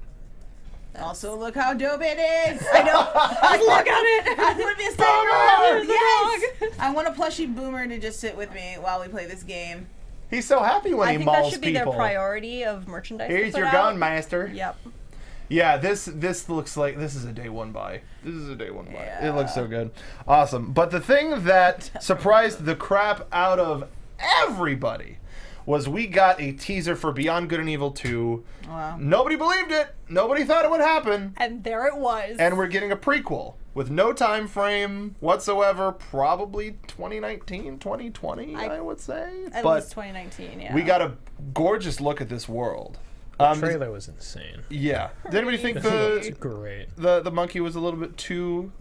Also, look how dope it is. I know. Look at it. I put this thing Boomer! on. Yes. I want a plushie Boomer to just sit with me while we play this game. He's so happy when I he think that mauls should be people. their priority of merchandise. to Here's put your out. gun, master. Yep. Yeah, this looks like this is a day one buy. This is a day one buy. Yeah. It looks so good. Awesome. But the thing that surprised the crap out of everybody was we got a teaser for Beyond Good and Evil 2. Wow. Nobody believed it. Nobody thought it would happen. And there it was. And we're getting a prequel with no time frame whatsoever. Probably 2019, 2020, I would say. At but least 2019. Yeah. we got a gorgeous look at this world. The trailer was insane. Yeah. Did anybody think It's the great. monkey was a little bit too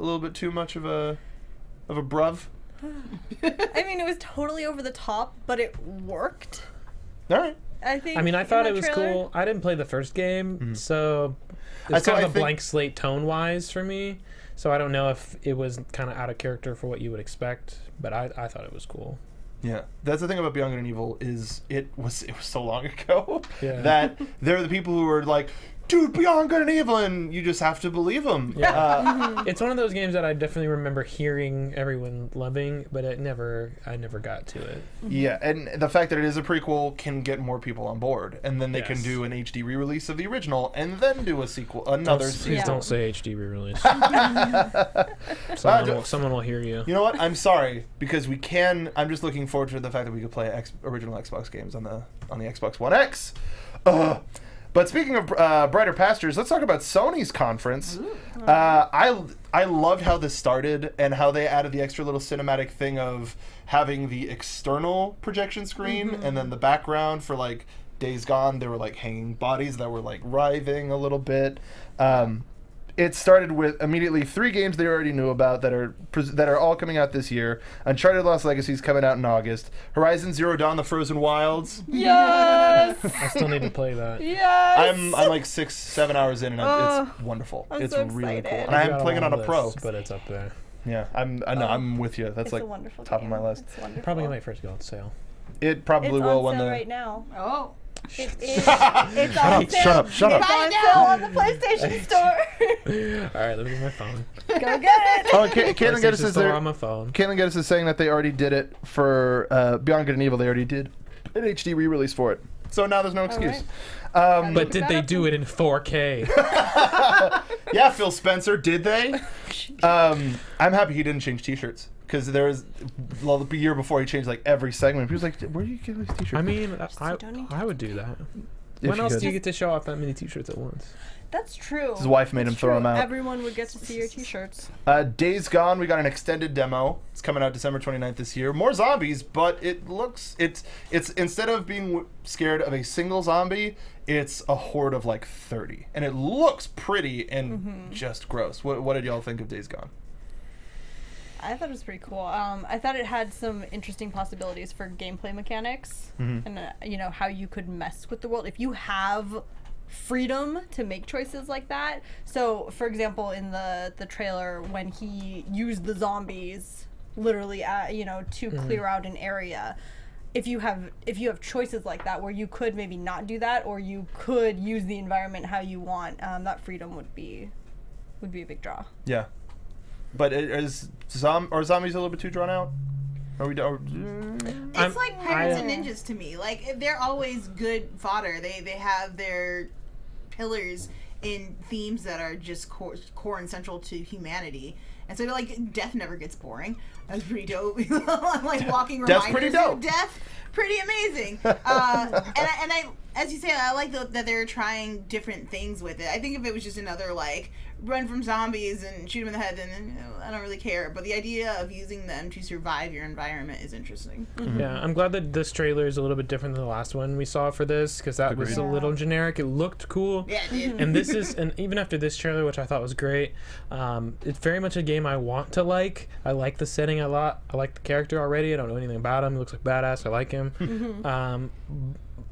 much of a bruv? I mean, it was totally over the top, but it worked. All right. I think. I mean, I in thought that it was trailer. cool. I didn't play the first game, so I it's thought- kind I of a think- blank slate tone-wise for me. So I don't know if it was kind of out of character for what you would expect, but I thought it was cool. Yeah, that's the thing about Beyond Good and Evil is it was so long ago Yeah. that there are the people who are like, dude, Beyond Good and Evil, and you just have to believe them. Yeah. It's one of those games that I definitely remember hearing everyone loving, but I never got to it. Yeah, and the fact that it is a prequel can get more people on board, and then they can do an HD re-release of the original, and then do a sequel, another sequel. Please don't say HD re-release. Someone will hear you. You know what? I'm sorry, because we can. I'm just looking forward to the fact that we could play original Xbox games on the Xbox One X. But speaking of brighter pastures, let's talk about Sony's conference. I loved how this started and how they added the extra little cinematic thing of having the external projection screen and then the background for like Days Gone. There were like hanging bodies that were like writhing a little bit. It started with immediately 3 games they already knew about that are all coming out this year. Uncharted Lost Legacy is coming out in August. Horizon Zero Dawn: The Frozen Wilds. Yes. I still need to play that. Yes. I'm like 6-7 hours in, and it's wonderful. I'm It's so really excited. cool, and I'm Got playing it on a long pro. list, but it's up there. Yeah, I'm with you. That's It's like a wonderful top game. of my list. It's wonderful. Probably might first go on sale. It probably It's will on when sale the right now. Oh. It's on sale. shut up. It's on sale on the PlayStation Store. All right, let me get my phone. Go get it. Oh, Caitlin Geddes PlayStation is Store there. on my phone. Caitlin Geddes is saying that they already did it for Beyond Good and Evil. They already did an HD re-release for it. So now there's no excuse. But did they do it in 4K? Yeah, Phil Spencer, did they? I'm happy he didn't change T-shirts. Because there was the year before he changed like every segment. He was like, "Where do you get these T-shirts?" I mean, I would do that. When else do you get to show off that many T-shirts at once? That's true. His wife made him throw them out. Everyone would get to see your T-shirts. Days Gone, we got an extended demo. It's coming out December 29th this year. More zombies, but it's instead of being scared of a single zombie, it's a horde of like 30, and it looks pretty and just gross. What did y'all think of Days Gone? I thought it was pretty cool. I thought it had some interesting possibilities for gameplay mechanics and how you could mess with the world if you have freedom to make choices like that. So, for example, in the trailer, when he used the zombies literally, to clear out an area. If you have choices like that where you could maybe not do that, or you could use the environment how you want, that freedom would be a big draw. Yeah. But are zombies a little bit too drawn out? Are we? It's like Pirates and Ninjas to me. Like, they're always good fodder. They have their pillars in themes that are just core and central to humanity. And so, like, death never gets boring. That's pretty dope. Like, walking reminders pretty dope. of death. Pretty amazing. And I, as you say, I like that they're trying different things with it. I think if it was just another, like, run from zombies and shoot them in the head, then I don't really care. But the idea of using them to survive your environment is interesting. Yeah, I'm glad that this trailer is a little bit different than the last one we saw for this, because that was a little generic. It looked cool. Yeah, it did. And this is, and even after this trailer, which I thought was great, it's very much a game I want to like. I like the setting a lot. I like the character already. I don't know anything about him. He looks like badass. I like him.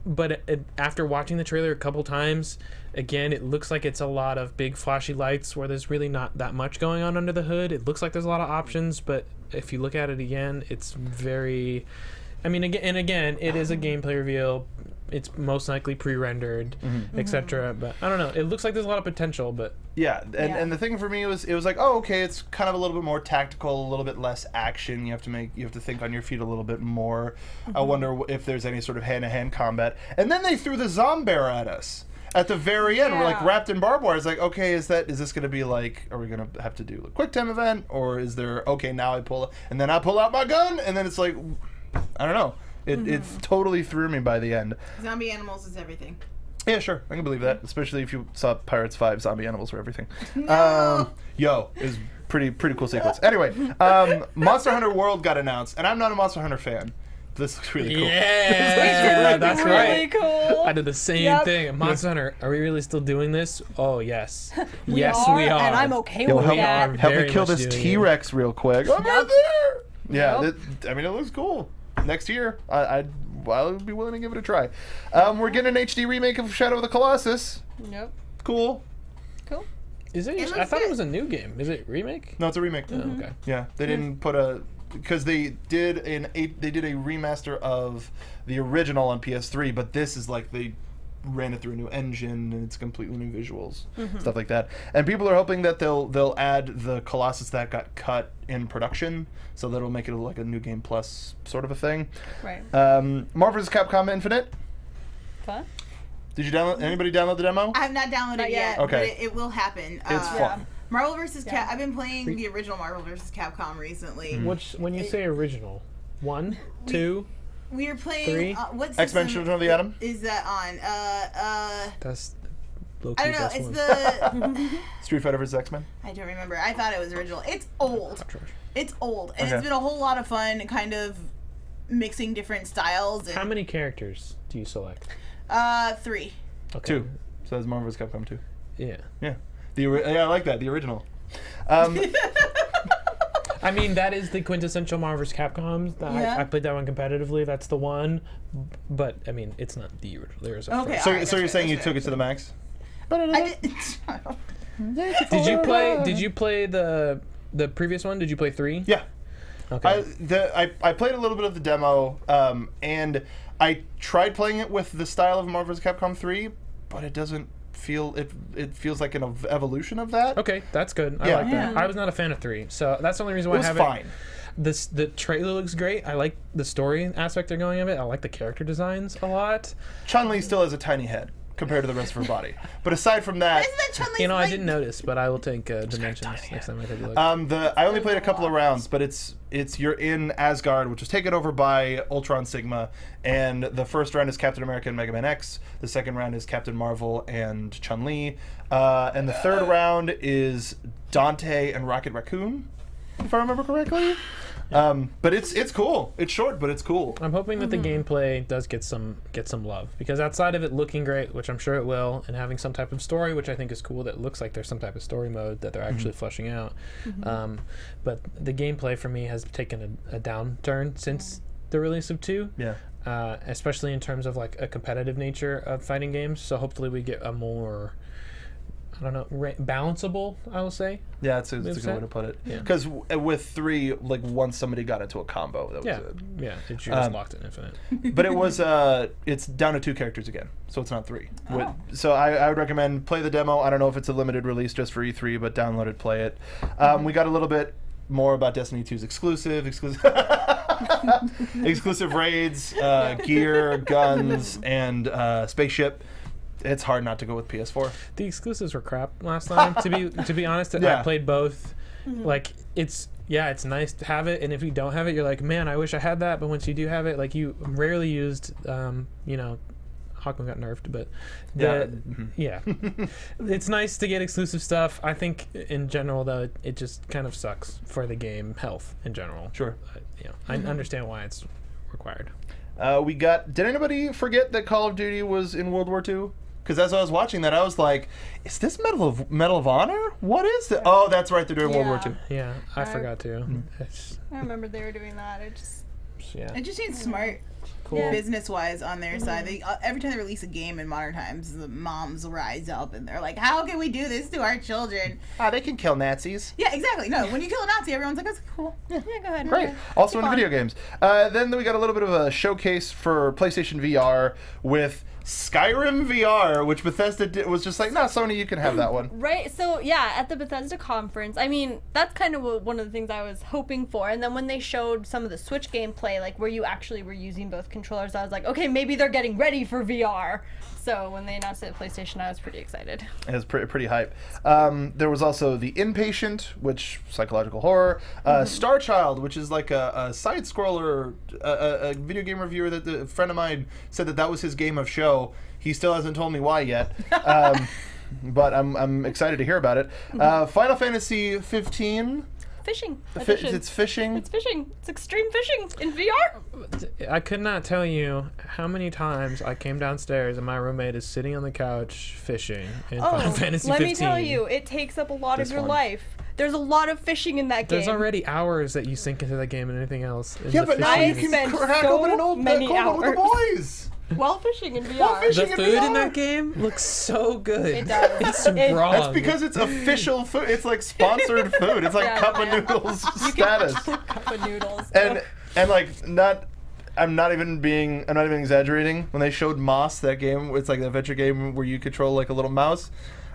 But after watching the trailer a couple times, again, it looks like it's a lot of big flashy lights where there's really not that much going on under the hood. It looks like there's a lot of options, but if you look at it again, it's very... I mean, again, it is a gameplay reveal. It's most likely pre-rendered, etc. But I don't know. It looks like there's a lot of potential, but... Yeah, and the thing for me was, it was like, oh, okay, it's kind of a little bit more tactical, a little bit less action. You have to think on your feet a little bit more. I wonder if there's any sort of hand-to-hand combat. And then they threw the Zombear at us at the very end. We're like wrapped in barbed wire. It's like, okay, is this going to be like, are we going to have to do a quick time event, or is there, okay, now I pull out my gun, and then it's like, I don't know. It totally threw me by the end. Zombie animals is everything. Yeah, sure. I can believe that. Especially if you saw Pirates 5, zombie animals were everything. No. It was pretty cool sequence. Anyway, Monster Hunter World got announced, and I'm not a Monster Hunter fan. This looks really cool. Yeah, that's really right. cool. I did the same thing. Monster Hunter, are we really still doing this? Oh, yes. Yes, we are. And I'm okay Yo, with help, that. help me Very kill much this doing it. T-Rex real quick. I'm right there. Yeah, Yep. I mean, it looks cool. Next year, I would be willing to give it a try. We're getting an HD remake of Shadow of the Colossus. Yep. Cool. Cool. Is it? It I looks thought good. it was a new game. Is it remake? No, it's a remake. Oh, okay. Yeah, they didn't put because they did a remaster of the original on PS3, but this is like they ran it through a new engine and it's completely new visuals, stuff like that. And people are hoping that they'll add the Colossus that got cut in production, so that'll make it like a new game plus sort of a thing. Right. Marvel vs. Capcom Infinite. Fun. Did you download? Anybody download the demo? I have not downloaded Not it yet. yet, Okay. but it will happen. It's fun. Marvel vs. Cap. I've been playing the original Marvel vs. Capcom recently. Which, when you say original, 1, 2, We are playing. 3? What X-Men system Children of the Atom? is that on? That's I don't know. It's the. Street Fighter vs. X-Men. I don't remember. I thought it was original. It's old. It's old, and Okay. it's been a whole lot of fun, kind of mixing different styles. And, how many characters do you select? 3. Okay. 2. So that's Marvel vs. Capcom 2. Yeah. Yeah. Yeah, I like that. The original. I mean, that is the quintessential Marvel vs. Capcom. Yeah. I played that one competitively. That's the one. But, I mean, it's not the original. There's a Okay. first. So, Alright, so you're that's saying fair, you that's took fair. it to the max? I did. Did you play the previous one? Did you play 3? Yeah. Okay. I played a little bit of the demo, and I tried playing it with the style of Marvel vs. Capcom 3, but it doesn't feel it feels like an evolution of that. Okay, that's good. I Yeah. like that. I was not a fan of 3, so that's the only reason It why was I haven't. fine. The trailer looks great. I like the story aspect they're going of it. I like the character designs a lot. Chun-Li still has a tiny head compared to the rest of her body. But aside from that, Isn't that Chun-Li's You know, I like- didn't notice, but I will take dimensions next time I take a look. I only played a couple of rounds, but it's you're in Asgard, which was taken over by Ultron Sigma, and the first round is Captain America and Mega Man X. The second round is Captain Marvel and Chun-Li, and the third round is Dante and Rocket Raccoon, if I remember correctly. But it's cool. It's short, but it's cool. I'm hoping that the gameplay does get some love, because outside of it looking great, which I'm sure it will, and having some type of story, which I think is cool, that looks like there's some type of story mode that they're actually fleshing out. But the gameplay for me has taken a downturn since the release of 2. Yeah. Especially in terms of like a competitive nature of fighting games. So hopefully we get a more, I don't know, balanceable, I will say. Yeah, it's a good Moveset? way to put it. Yeah. Because with 3, like once somebody got into a combo, that was Yeah, it. yeah, you're just locked in infinite. But it was it's down to 2 characters again, so it's not 3. So I would recommend play the demo. I don't know if it's a limited release just for E3, but download it, play it. We got a little bit more about Destiny 2's exclusive raids, gear, guns, and spaceship. It's hard not to go with PS4. The exclusives were crap last time. to be honest, Yeah. I played both. Like it's nice to have it, and if you don't have it, you're like, man, I wish I had that. But once you do have it, like you rarely used, Hawkman got nerfed, but it's nice to get exclusive stuff. I think in general though, it just kind of sucks for the game health in general. Sure. I understand why it's required. Did anybody forget that Call of Duty was in World War II? Because as I was watching that, I was like, is this Medal of Honor? What is it? Oh, that's right, they're doing World War II. Yeah, I forgot to. It's, I remember they were doing that. It just yeah. It just seems smart, business-wise, on their side. They every time they release a game in modern times, the moms rise up and they're like, "How can we do this to our children?" They can kill Nazis. Yeah, exactly. No, when you kill a Nazi, everyone's like, "That's cool." yeah, go ahead. Great. Okay. Also in Keep on. video games. Then we got a little bit of a showcase for PlayStation VR with Skyrim VR, which Bethesda was just like, nah, Sony, you can have that one. Right, so yeah, at the Bethesda conference, I mean, that's kind of one of the things I was hoping for. And then when they showed some of the Switch gameplay, like where you actually were using both controllers, I was like, okay, maybe they're getting ready for VR. So when they announced it at PlayStation, I was pretty excited. It was pretty hype. There was also The Inpatient, which psychological horror. Star Child, which is like a side scroller, a video game reviewer that a friend of mine said that was his game of show. He still hasn't told me why yet, but I'm excited to hear about it. Final Fantasy 15. Fishing edition. It's fishing. It's fishing. It's extreme fishing in VR. I could not tell you how many times I came downstairs and my roommate is sitting on the couch fishing in Final Fantasy 15. Let me tell you, it takes up a lot of your one. life. There's a lot of fishing in that game. There's already hours that you sink into that game and anything else. Yeah, but now you fishing. can spent crack so open an old many Coleman with the hours. boys. While fishing in VR. While fishing The in food VR. in that game looks so good. It does. It's It- wrong. That's because it's official food. It's like sponsored food. It's like Yeah, Cup of yeah. Noodles status. Cup of noodles. And like not I'm not even exaggerating. When they showed Moss, that game, it's like the adventure game where you control like a little mouse.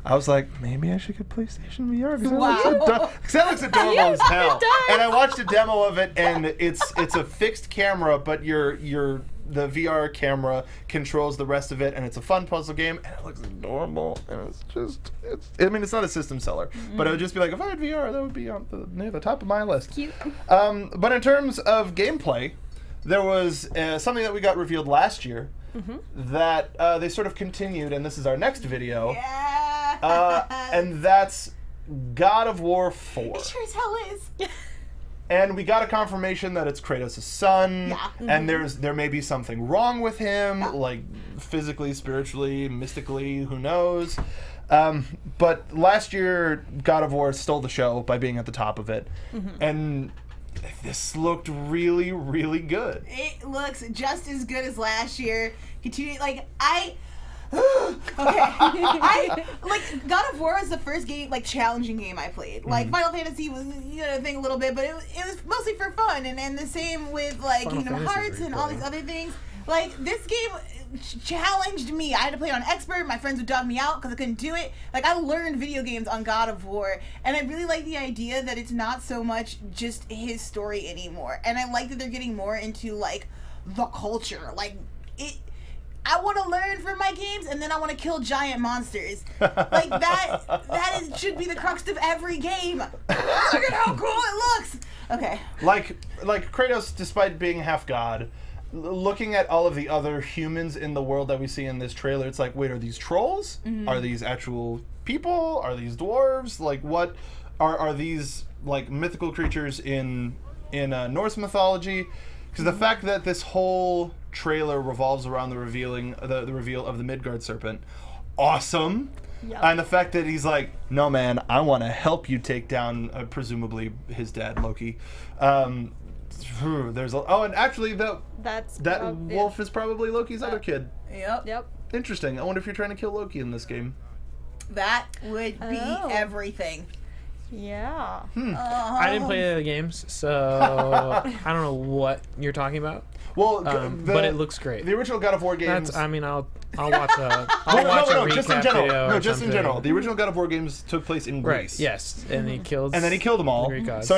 I was like, maybe I should get PlayStation VR because that looks adorable as hell. And I watched a demo of it, and it's a fixed camera, but the VR camera controls the rest of it, and it's a fun puzzle game, and it looks adorable. And it's not a system seller, but it would just be like, if I had VR, that would be on near the top of my list. Cute. But in terms of gameplay, there was something that we got revealed last year that they sort of continued, and this is our next video. Yeah. And that's God of War 4. It sure as hell is. And we got a confirmation that it's Kratos' son, and there may be something wrong with him, like physically, spiritually, mystically, who knows. But last year, God of War stole the show by being at the top of it, and this looked really, really good. It looks just as good as last year. Continue, I God of War was the first game, challenging game I played. Like Final Fantasy was a thing a little bit, but it was mostly for fun, and the same with Kingdom Hearts and all these other things. Like, this game challenged me. I had to play it on expert. My friends would dog me out because I couldn't do it. Like, I learned video games on God of War, and I really like the idea that it's not so much just his story anymore. And I like that they're getting more into the culture. I want to learn from my games, and then I want to kill giant monsters. Should be the crux of every game. Look at how cool it looks. Okay. Like Kratos, despite being half god, looking at all of the other humans in the world that we see in this trailer, it's like, wait, are these trolls? Are these actual people? Are these dwarves? Like, what are these mythical creatures in Norse mythology? Because the fact that this whole trailer revolves around the reveal of the Midgard serpent, awesome. Yep. And the fact that he's like, no man, I want to help you take down presumably his dad Loki. And actually that wolf is probably Loki's other kid. Yep. Interesting. I wonder if you're trying to kill Loki in this game. That would be everything. Yeah. I didn't play the games, so I don't know what you're talking about. Well, but it looks great. The original God of War games. I'll watch a recap just in general. video. No, just in general. The original God of War games took place in Greece. Right. Yes, and he killed. And then he killed them all. The Greek gods. So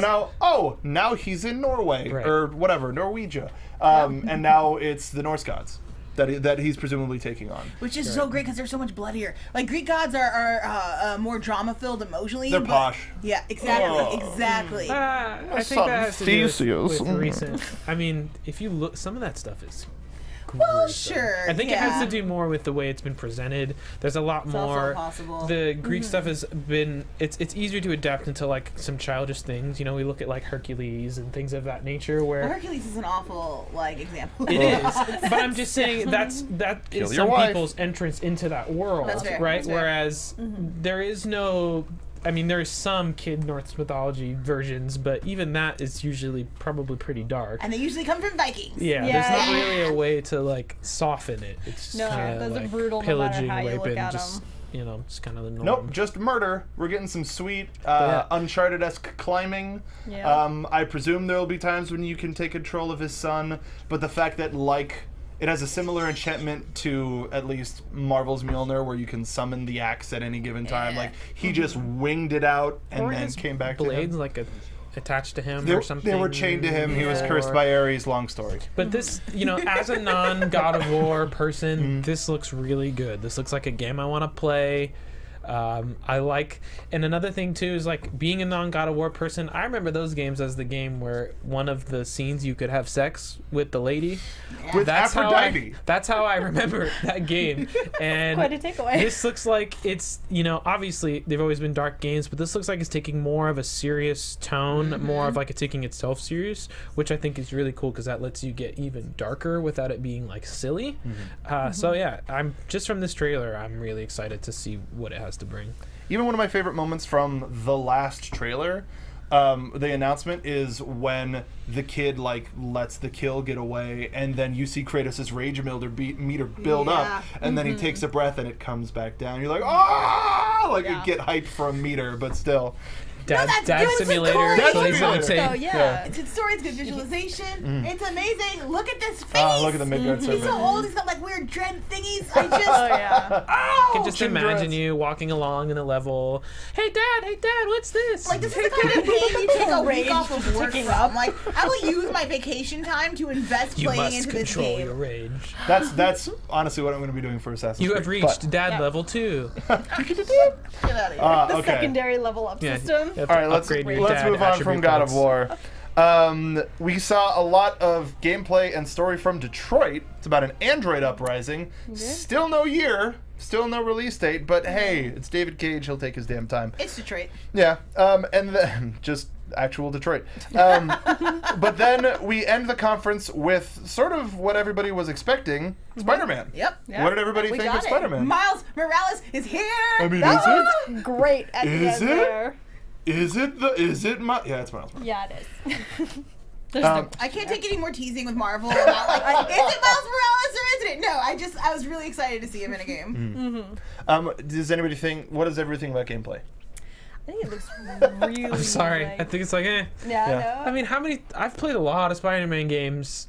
now he's in Norway or whatever, Norwegia, and now it's the Norse gods that he's presumably taking on. Which is so great because they're so much bloodier. Like, Greek gods are more drama filled emotionally. They're posh. Yeah, exactly. I think that has to do with recent. I mean, if you look, some of that stuff is. Well, sure. I think it has to do more with the way it's been presented. There's a lot more. Also possible. The Greek stuff has been. It's easier to adapt into some childish things. You know, we look at Hercules and things of that nature. Where Hercules is an awful example. It is, but I'm just saying that is some people's entrance into that world, That's fair. right? That's fair. Whereas there is no. I mean, there's some kid Norse mythology versions, but even that is usually probably pretty dark. And they usually come from Vikings. Yeah, there's not really a way to soften it. It's just kind those of are brutal pillaging, no matter how you raping, look at just it's kind of the norm. Nope, just murder. We're getting some sweet Uncharted-esque climbing. Yeah. I presume there will be times when you can take control of his son, but the fact that it has a similar enchantment to at least Marvel's Mjolnir, where you can summon the axe at any given time. Like, he just winged it out and then came back to him. Blades attached to him They or something. were chained to him. He was cursed by Ares. Long story. But this, as a non-God of War person, this looks really good. This looks like a game I want to play. And another thing too is being a non-God of War person. I remember those games as the game where one of the scenes you could have sex with the lady. With Aphrodite. That's how I remember that game. And Quite a takeaway. This looks like it's obviously they've always been dark games, but this looks like it's taking more of a serious tone, more of it's taking itself serious, which I think is really cool because that lets you get even darker without it being silly. So yeah, I'm just from this trailer, I'm really excited to see what it has to bring. Even one of my favorite moments from the last trailer, the announcement is when the kid lets the kill get away, and then you see Kratos' rage meter build up, and then he takes a breath and it comes back down. You're like, ah! You get hyped for a meter, but still. Dad Simulator. Dad Please Simulator. don't say. Oh yeah. It's good story, it's good visualization. It's amazing. Look at this face. Oh, look at the Midgard He's serpent. so old, he's got like weird dread thingies. I just. Oh yeah. Oh! I can just Chin imagine dreads. you walking along in a level. Hey Dad, what's this? Like, this is the kind of thing you take a week Rage off of work ticking from. up. Like, I will use my vacation time to invest you playing must into this control game. your rage. That's honestly what I'm going to be doing for Assassin's You Creed. have reached But- Dad Yeah. level 2. Get out of here. The okay. secondary level up system. you have All to right, let's upgrade your let's dad move on attribute from God of points. War. We saw a lot of gameplay and story from Detroit. It's about an android uprising. Still no year, still no release date, but hey, it's David Cage. He'll take his damn time. It's Detroit. Yeah, and then just actual Detroit. But then we end the conference with sort of what everybody was expecting: Spider-Man. Yep. What did everybody We think got of it. Spider-Man? Miles Morales is here. I mean, That is it? was great at the Is end it? there. Is it my? Yeah, it's Miles. Yeah, it is. I can't take any more teasing with Marvel about like, is it Miles Morales or isn't it? No, I was really excited to see him in a game. Does anybody think? What does everybody think about gameplay? I think it looks really. I'm sorry. Like, I think it's like, yeah, Yeah. no. I mean, I've played a lot of Spider-Man games.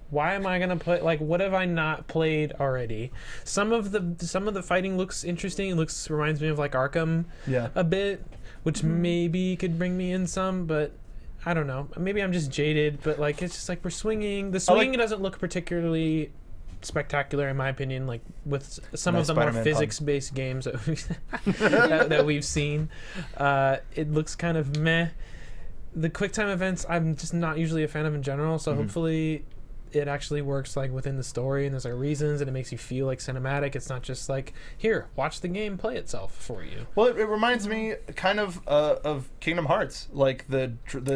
Why am I gonna play? Like, what have I not played already? Some of the fighting looks interesting. It reminds me of like Arkham, Yeah. a bit, which maybe could bring me in some, but I don't know. Maybe I'm just jaded. But like, it's just like we're swinging. The swinging doesn't look particularly spectacular in my opinion. Like with some Nice of the Spider-Man more pun. physics-based games that we've seen, it looks kind of meh. The QuickTime events, I'm just not usually a fan of in general. So hopefully, it actually works like within the story, and there's like reasons, and it makes you feel like cinematic. It's not just like, here, watch the game play itself for you. Well, it reminds me kind of Kingdom Hearts. Like the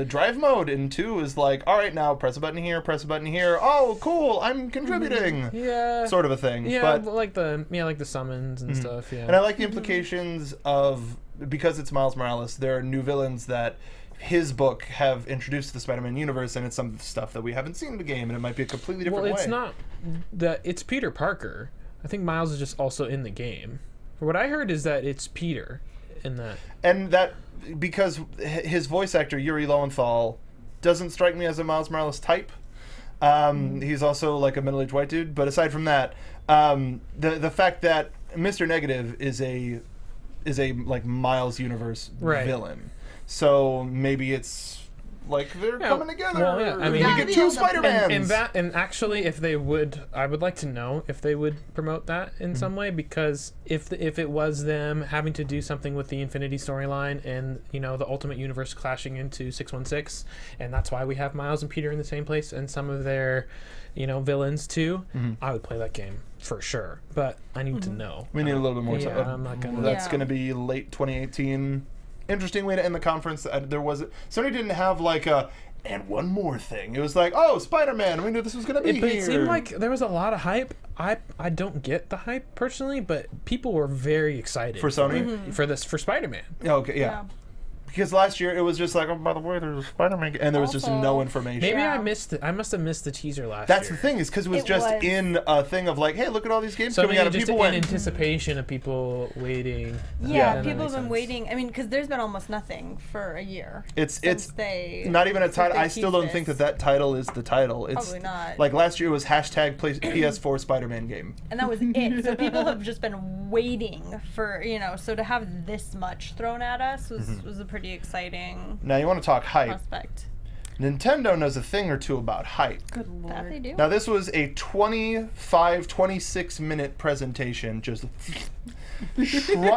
drive mode in 2 is like, all right, now press a button here, press a button here. Oh, cool, I'm contributing. Yeah. Sort of a thing. Yeah, But like the summons and stuff. Yeah. and I like the implications of, because it's Miles Morales, there are new villains that his book have introduced to the Spider-Man universe, and it's some stuff that we haven't seen in the game, and it might be a completely different well, way. it's not that it's Peter Parker. I think Miles is just also in the game. For what I heard is that it's Peter in that. And that, because his voice actor, Yuri Lowenthal, doesn't strike me as a Miles Morales type. He's also like a middle-aged white dude, but aside from that, the fact that Mr. Negative is a like Miles universe villain. So maybe it's like they're coming together. Well, yeah, I mean, we get two Spider-Mans. And actually, if they would, I would like to know if they would promote that in some way, because if it was them having to do something with the Infinity storyline and the Ultimate Universe clashing into 616, and that's why we have Miles and Peter in the same place and some of their villains too, I would play that game for sure. But I need to know. We need a little bit more time. I'm not gonna. That's going to be late 2018. Interesting way to end the conference. Sony didn't have like and one more thing. It was like, oh, Spider-Man. We knew this was going to be But here. it seemed like there was a lot of hype. I don't get the hype personally, but people were very excited For Sony? for Spider-Man. Okay, yeah. Because last year it was just like, oh, by the way, there's a Spider-Man, and there was just Also- no information. Maybe Yeah. I missed it. I must have missed the teaser last That's year. the thing, is because it was It just was. in a thing of like, hey, look at all these games So coming maybe out, and just people in went. anticipation of people waiting. Yeah, that people makes have been sense. waiting. I mean, because there's been almost nothing for a year. It's they not even a since title. they I still teased don't think this. that title is the title. It's Probably not. Like last year it was hashtag PS4 Spider-Man game. And that was it. So people have just been waiting for, so to have this much thrown at us was a pretty exciting Now you want to talk hype. prospect. Nintendo knows a thing or two about hype. Good That they lord. do. Now this was a 26 minute presentation, just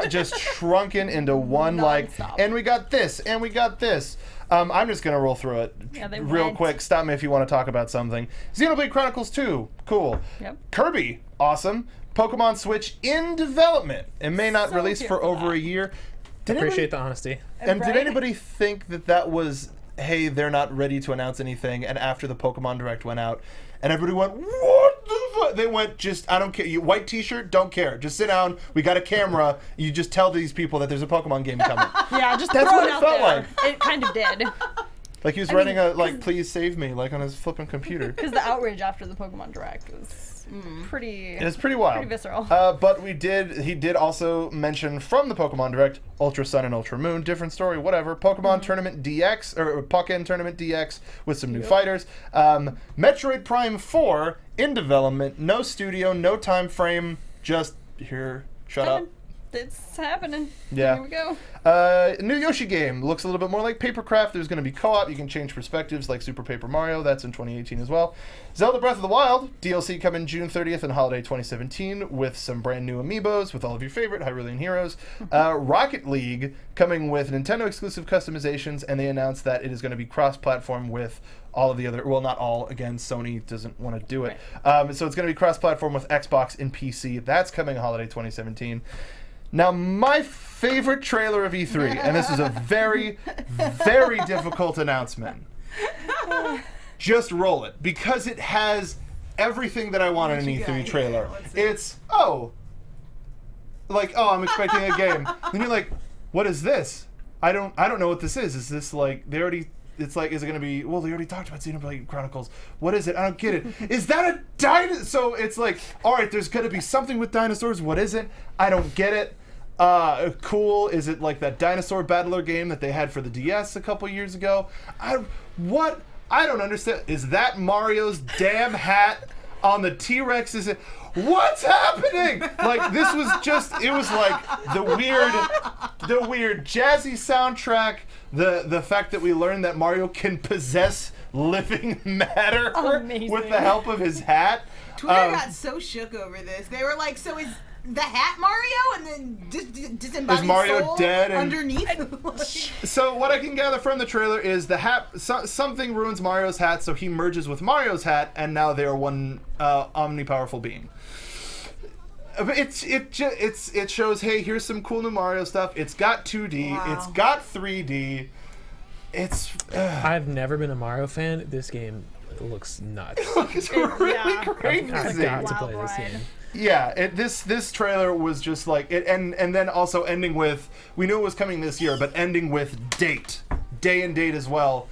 just shrunken into one Non-stop. and we got this, and we got this. I'm just gonna roll through it Yeah, they real went. quick. Stop me if you want to talk about something. Xenoblade Chronicles 2, cool. Yep. Kirby, awesome. Pokemon Switch in development. It may not So release here for for over that. a year. Did Appreciate anybody, the honesty. and did Right? anybody think that was, hey, they're not ready to announce anything, and after the Pokemon Direct went out, and everybody went, what the fuck? They went, just, I don't care. You white t-shirt, don't care. Just sit down. We got a camera. You just tell these people that there's a Pokemon game coming. Yeah, just That's throw what it it out felt there. like. It kind of did. Like he was writing please save me, like on his flipping computer. Because the outrage after the Pokemon Direct was was pretty. It's pretty wild. Pretty visceral. But he did also mention from the Pokemon Direct, Ultra Sun and Ultra Moon, different story, whatever. Pokemon Tournament DX, or Pokken Tournament DX with some new fighters. Metroid Prime 4 in development, no studio, no time frame, just here, shut up. It's happening. Yeah. Here we go. New Yoshi game. Looks a little bit more like Papercraft. There's going to be co-op. You can change perspectives like Super Paper Mario. That's in 2018 as well. Zelda Breath of the Wild. DLC coming June 30th and holiday 2017 with some brand new amiibos with all of your favorite Hyrulean heroes. Rocket League coming with Nintendo exclusive customizations, and they announced that it is going to be cross-platform with all of the other, well, not all, again, Sony doesn't want to do it. Right. So it's going to be cross-platform with Xbox and PC. That's coming holiday 2017. Now, my favorite trailer of E3, and this is a very, very difficult announcement. Just roll it, because it has everything that I want in an E3 trailer. It's, I'm expecting a game. Then you're like, what is this? I don't know what this is. Is this like, is it going to be, well, they already talked about Xenoblade Chronicles. What is it? I don't get it. Is that a dinosaur? So it's like, all right, there's going to be something with dinosaurs. What is it? I don't get it. Cool. Is it like that dinosaur battler game that they had for the DS a couple years ago? I don't understand. Is that Mario's damn hat on the T-Rex? Is it? What's happening? Like, this was just, it was like the weird jazzy soundtrack, the fact that we learned that Mario can possess living matter with the help of his hat. Twitter got so shook over this. They were like, so is the hat Mario, and then disembodied is Mario soul dead underneath? So what I can gather from the trailer is the hat, something ruins Mario's hat, so he merges with Mario's hat, and now they are one omnipowerful being. But it shows, hey, here's some cool new Mario stuff. It's got 2D, It's got 3D. I've never been a Mario fan. This game looks nuts. It's really crazy. I've got to play this game. Yeah, this trailer was just like it, and then also ending with, we knew it was coming this year, but ending with day and date as well.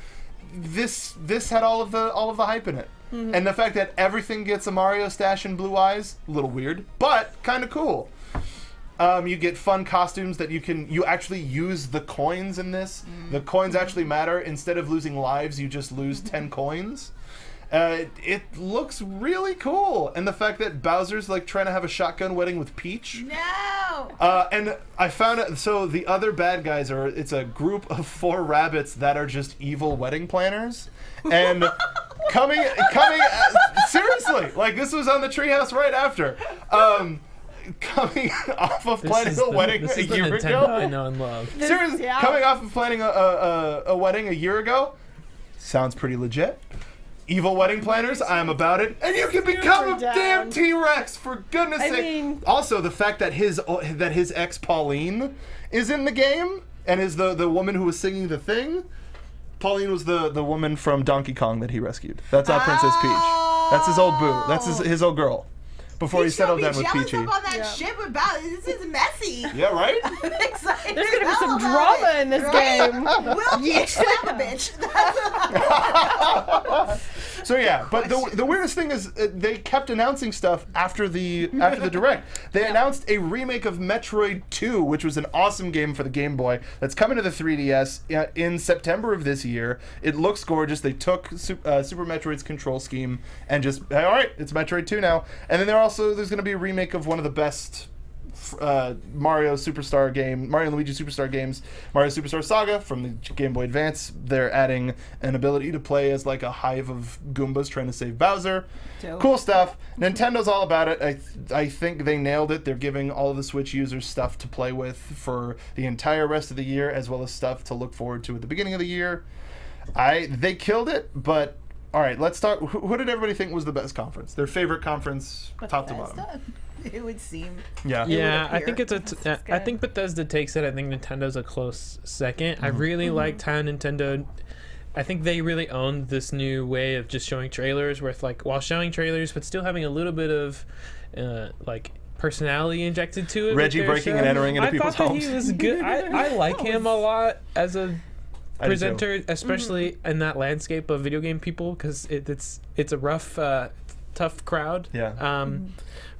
This had all of the hype in it, and the fact that everything gets a Mario stash and blue eyes, a little weird, but kind of cool. You get fun costumes that you actually use the coins in this. The coins actually matter. Instead of losing lives, you just lose 10 coins. It looks really cool, and the fact that Bowser's like trying to have a shotgun wedding with Peach. No. And I found it. So the other bad guys it's a group of 4 rabbits that are just evil wedding planners, and coming. Seriously, like this was on the Treehouse right after. Coming off of planning a wedding a year ago. I know and love. Seriously, coming off of planning a wedding a year ago. Sounds pretty legit. Evil wedding planners, I'm about it. And you can become a damn T-Rex, for goodness sake. Also, the fact that his ex Pauline is in the game and is the woman who was singing the thing. Pauline was the woman from Donkey Kong that he rescued. That's our Princess Peach. That's his old boo. That's his old girl. Before he settled down with Peachy. Up on that ship about this is messy. Yeah, right? I'm excited. There's gonna be some drama in this game. We'll slap a bitch. So yeah, but the weirdest thing is they kept announcing stuff after the direct. They announced a remake of Metroid 2, which was an awesome game for the Game Boy that's coming to the 3DS in September of this year. It looks gorgeous. They took Super Metroid's control scheme and just, all right, it's Metroid 2 now. And then there's going to be a remake of one of the best Mario and Luigi Superstar games, Mario Superstar Saga from the Game Boy Advance. They're adding an ability to play as like a hive of Goombas trying to save Bowser. Dope. Cool stuff. Nintendo's all about it. I think they nailed it. They're giving all of the Switch users stuff to play with for the entire rest of the year, as well as stuff to look forward to at the beginning of the year. They killed it, but all right, let's talk. Who did everybody think was the best conference? Their favorite conference, top to bottom. It would seem. Yeah, I think I think Bethesda takes it. I think Nintendo's a close second. I really liked how Nintendo. I think they really owned this new way of just showing trailers, with like while showing trailers, but still having a little bit of like personality injected to it. Reggie breaking and entering into people's homes. I thought that he was good. I like him a lot as a presenter, especially in that landscape of video game people, because it's a rough tough crowd. Yeah.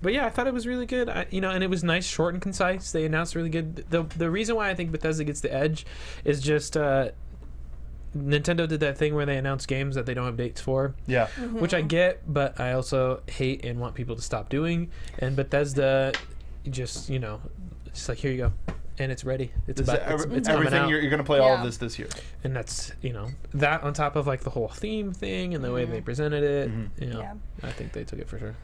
But yeah, I thought it was really good. And it was nice, short and concise. They announced really good. The reason why I think Bethesda gets the edge is just Nintendo did that thing where they announce games that they don't have dates for. Yeah. Which I get, but I also hate and want people to stop doing. And Bethesda just, just like, here you go. And it's ready. It's coming everything out. you're going to play all of this year. And that's, that on top of like the whole theme thing and the way they presented it, I think they took it for sure.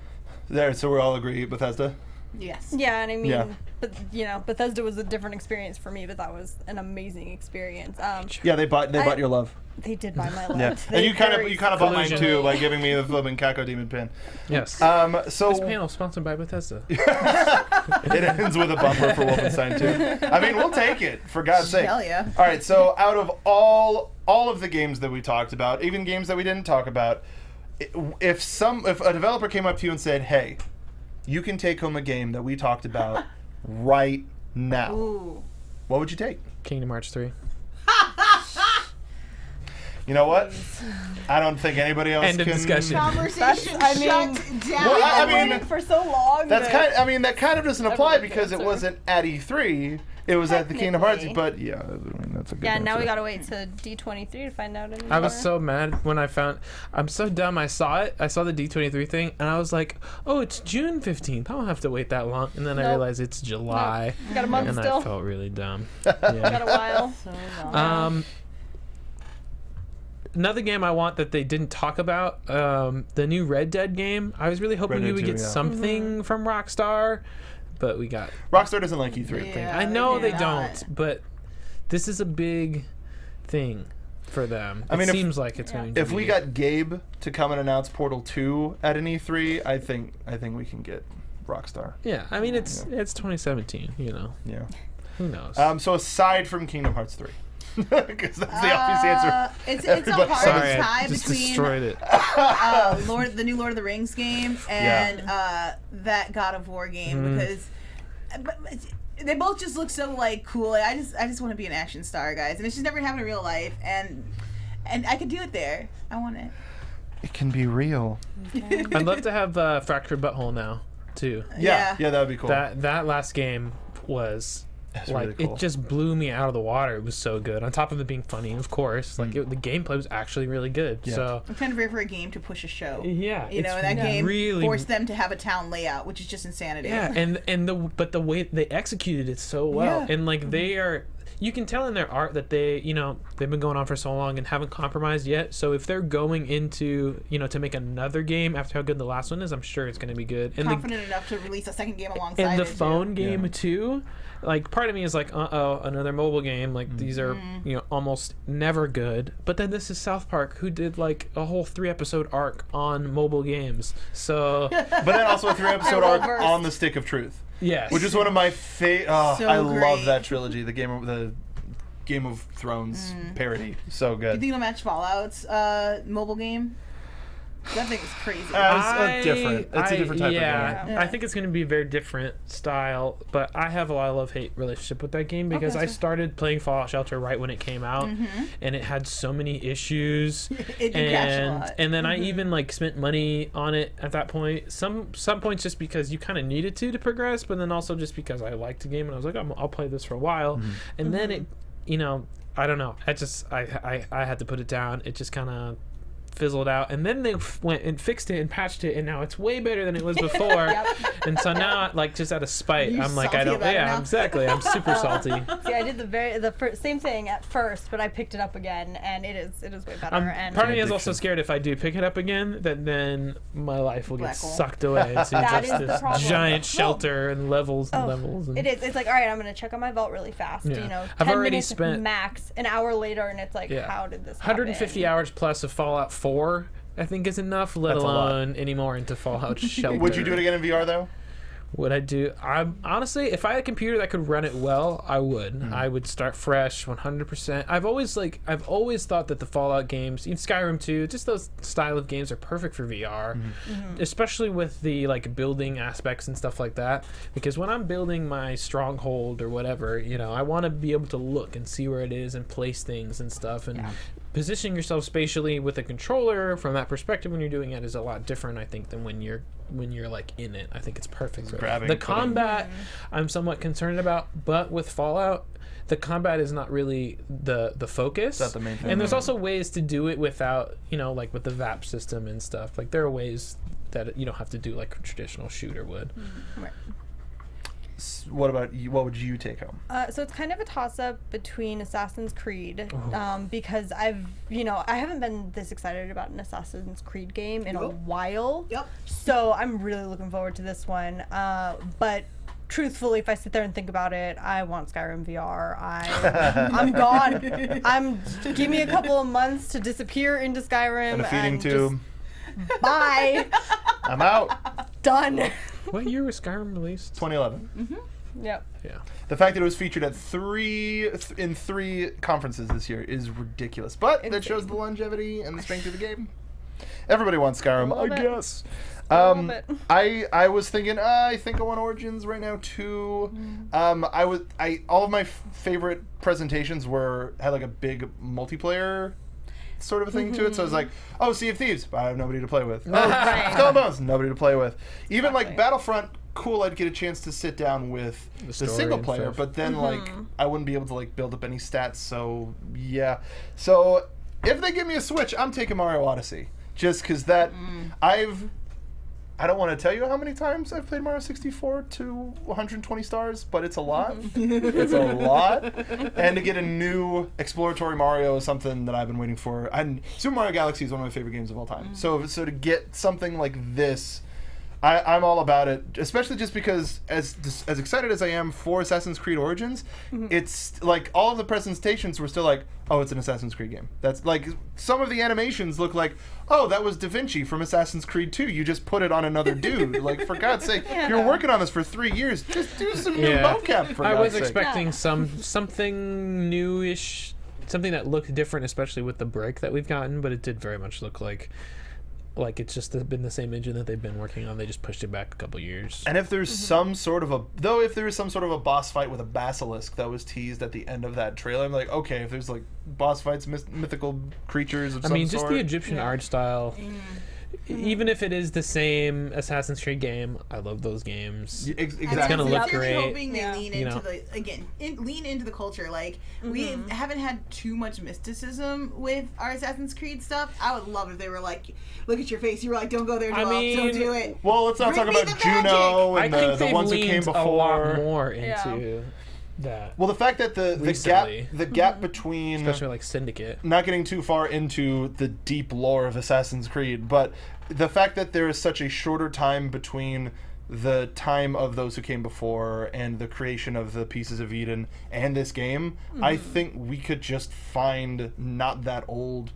There, so we all agree, Bethesda? Yes. Yeah, and I mean, but Bethesda was a different experience for me, but that was an amazing experience. Yeah, they bought your love. They did buy my love. Yeah, and you kind of bought mine too by giving me the flipping Kako Demon pin. Yes. So this panel sponsored by Bethesda. It ends with a bumper for Wolfenstein 2. I mean, we'll take it, for God's sake. Hell yeah. All right, so out of all of the games that we talked about, even games that we didn't talk about, if a developer came up to you and said, "Hey, you can take home a game that we talked about right now," what would you take? Kingdom Hearts 3. You know what? I don't think anybody else End of can. discussion. Conversation I mean- shut down. Well, I I've mean, waited for so long. that kind of doesn't apply Everyone because it can wasn't at E3. It was at the Kingdom Hearts. Technically. But yeah, I mean, that's a good. Yeah, now answer. we gotta wait to D23 to find out anymore. I was so mad when I found. I'm so dumb. I saw it. I saw the D23 thing, and I was like, "Oh, it's June 15th. I don't have to wait that long." And then I Nope. realized it's July, You got a month and still. I felt really dumb. Got Yeah. a while. So long. Another game I want that they didn't talk about, the new Red Dead game. I was really hoping Red we Dead would 2, get yeah. something from Rockstar, but we got. Rockstar doesn't like E3. Yeah. I know they they do not. don't, but this is a big thing for them. I mean, it if- seems like it's going to If be. we got Gabe to come and announce Portal 2 at an E3, I think we can get Rockstar. Yeah, I mean it's 2017. Yeah. Who knows? So aside from Kingdom Hearts 3, because that's the obvious answer. It's a Everybody- hard Sorry, tie I just between destroyed it. the new Lord of the Rings game and that God of War game because but they both just look so like cool. I just want to be an action star, guys, and it's just never happened in real life, and I could do it there. I want it. It can be real. I'd love to have Fractured Butthole now too. Yeah, that would be cool. That last game was That's like really cool. it just blew me out of the water. It was so good. On top of it being funny, of course, the gameplay was actually really good. Yeah. So I'm kind of ready for a game to push a show. yeah, You know, it's and that game really forced them to have a town layout, which is just insanity. Yeah, and the way they executed it so well, Yeah. and like they are, you can tell in their art that they've been going on for so long and haven't compromised yet. So if they're going into to make another game after how good the last one is, I'm sure it's going to be good. And Confident enough to release a second game alongside and the it, too. phone game Yeah. too. Like part of me is like, another mobile game. Like these are almost never good. But then this is South Park, who did like a whole 3-episode arc on mobile games. So But then also a 3-episode arc well-versed. on the Stick of Truth, yes, which is one of my favorite. So I love great. that trilogy. The Game of Thrones parody, so Do you good. think it'll match Fallout's mobile game? That thing is crazy. It's a different type of game. Yeah. I think it's going to be a very different style, but I have a lot of love-hate relationship with that game because I gotcha. started playing Fallout Shelter right when it came out, and it had so many issues. It did crash a lot. And then I even like spent money on it at that point. Some points just because you kind of needed to progress, but then also just because I liked the game and I was like, I'll play this for a while, and then it, I don't know. I had to put it down. It just kind of fizzled out, and then they went and fixed it and patched it, and now it's way better than it was before. And so now, like, just out of spite, You're I'm like, salty about it now? exactly. I'm super salty. See, I did the same thing at first, but I picked it up again, and it is way better. And Part of me is also Addiction. scared if I do pick it up again, that then my life will get Black hole. sucked away into That just is the this problem. giant shelter and levels and levels. And it is. It's like, all right, I'm gonna check on my vault really fast. Yeah. 10 I've already minutes spent- max. An hour later, and it's like, Yeah. how did this? 150 happen? hours plus of Fallout 4, I think, is enough, let That's a lot. alone any more into Fallout Shelter. Would you do it again in VR though? Would I do? I'm honestly, if I had a computer that could run it well, I would. I would start fresh, 100%. I've always thought that the Fallout games, even Skyrim 2, just those style of games are perfect for VR, especially with the like building aspects and stuff like that. Because when I'm building my stronghold or whatever, I want to be able to look and see where it is and place things and stuff and positioning yourself spatially with a controller from that perspective when you're doing it is a lot different, I think, than when you're like in it. I think it's perfect. Grabbing, the combat I'm somewhat concerned about, but with Fallout, the combat is not really the focus. That's the main thing. And there's also ways to do it without, like with the VAP system and stuff. Like there are ways that you don't have to do like a traditional shooter would. Right. What about you? What would you take home? So it's kind of a toss-up between Assassin's Creed, because I haven't been this excited about an Assassin's Creed game in a while. Yep. So I'm really looking forward to this one. But truthfully, if I sit there and think about it, I want Skyrim VR. I'm gone. Give me a couple of months to disappear into Skyrim And a feeding just tube. bye. I'm out. Done. What year was Skyrim released? 2011. Yep. Yeah. The fact that it was featured at three conferences this year is ridiculous. But that shows the longevity and the strength of the game. Everybody wants Skyrim, Love I it. guess. Love it. I was thinking, I think I want Origins right now too. All of my favorite presentations had like a big multiplayer sort of a thing to it. So I was like, oh, Sea of Thieves, but I have nobody to play with. Oh, Right. Skull and Bones, nobody to play with. Even like Exactly. Battlefront, cool, I'd get a chance to sit down with the story single and player, stuff. but then like I wouldn't be able to like build up any stats. So yeah. So if they give me a Switch, I'm taking Mario Odyssey. Just because I don't want to tell you how many times I've played Mario 64 to 120 stars, but it's a lot. It's a lot. And to get a new exploratory Mario is something that I've been waiting for. And Super Mario Galaxy is one of my favorite games of all time. So to get something like this, I'm all about it, especially just because as excited as I am for Assassin's Creed Origins, it's like all of the presentations were still like, oh, it's an Assassin's Creed game. That's like, some of the animations look like, oh, that was Da Vinci from Assassin's Creed 2. You just put it on another dude. Like, for God's sake, you're working on this for 3 years. Just do some new mocap, for I God's was sake. expecting something newish, something that looked different, especially with the break that we've gotten, but it did very much look like it's just been the same engine that they've been working on. They just pushed it back a couple years. And if there's some sort of a boss fight with a basilisk that was teased at the end of that trailer, I'm like, okay, if there's like boss fights, mythical creatures of some sort. Just the Egyptian art style. Even if it is the same Assassin's Creed game, I love those games. Exactly. It's gonna look I'm really great. hoping they lean You into know. lean into the culture. Like we haven't had too much mysticism with our Assassin's Creed stuff. I would love if they were like, look at your face. You were like, don't go there, Joelle. Don't do it. Well, let's not Bring talk me about the Juno I and think the they've ones who came leaned before. a lot more into Yeah. that. Well, the fact that the Recently. gap between Especially like Syndicate. not getting too far into the deep lore of Assassin's Creed, but the fact that there is such a shorter time between the time of those who came before and the creation of the Pieces of Eden and this game, I think we could just find not that old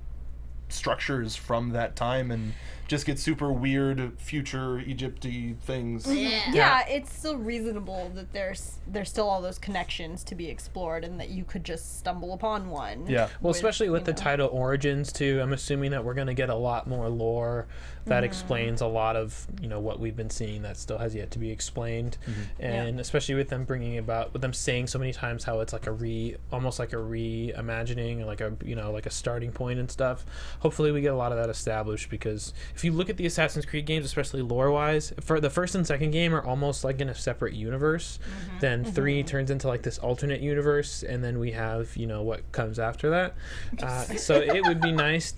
structures from that time and just get super weird future Egypt-y things. Yeah, it's still reasonable that there's still all those connections to be explored and that you could just stumble upon one. Yeah. Well, especially with you the know. title Origins too, I'm assuming that we're going to get a lot more lore that explains a lot of what we've been seeing that still has yet to be explained, and especially with them with them saying so many times how it's like almost like a reimagining, or like like a starting point and stuff. Hopefully, we get a lot of that established, because if you look at the Assassin's Creed games, especially lore-wise, for the first and second game are almost like in a separate universe. Then 3 turns into like this alternate universe, and then we have what comes after that. So it would be nice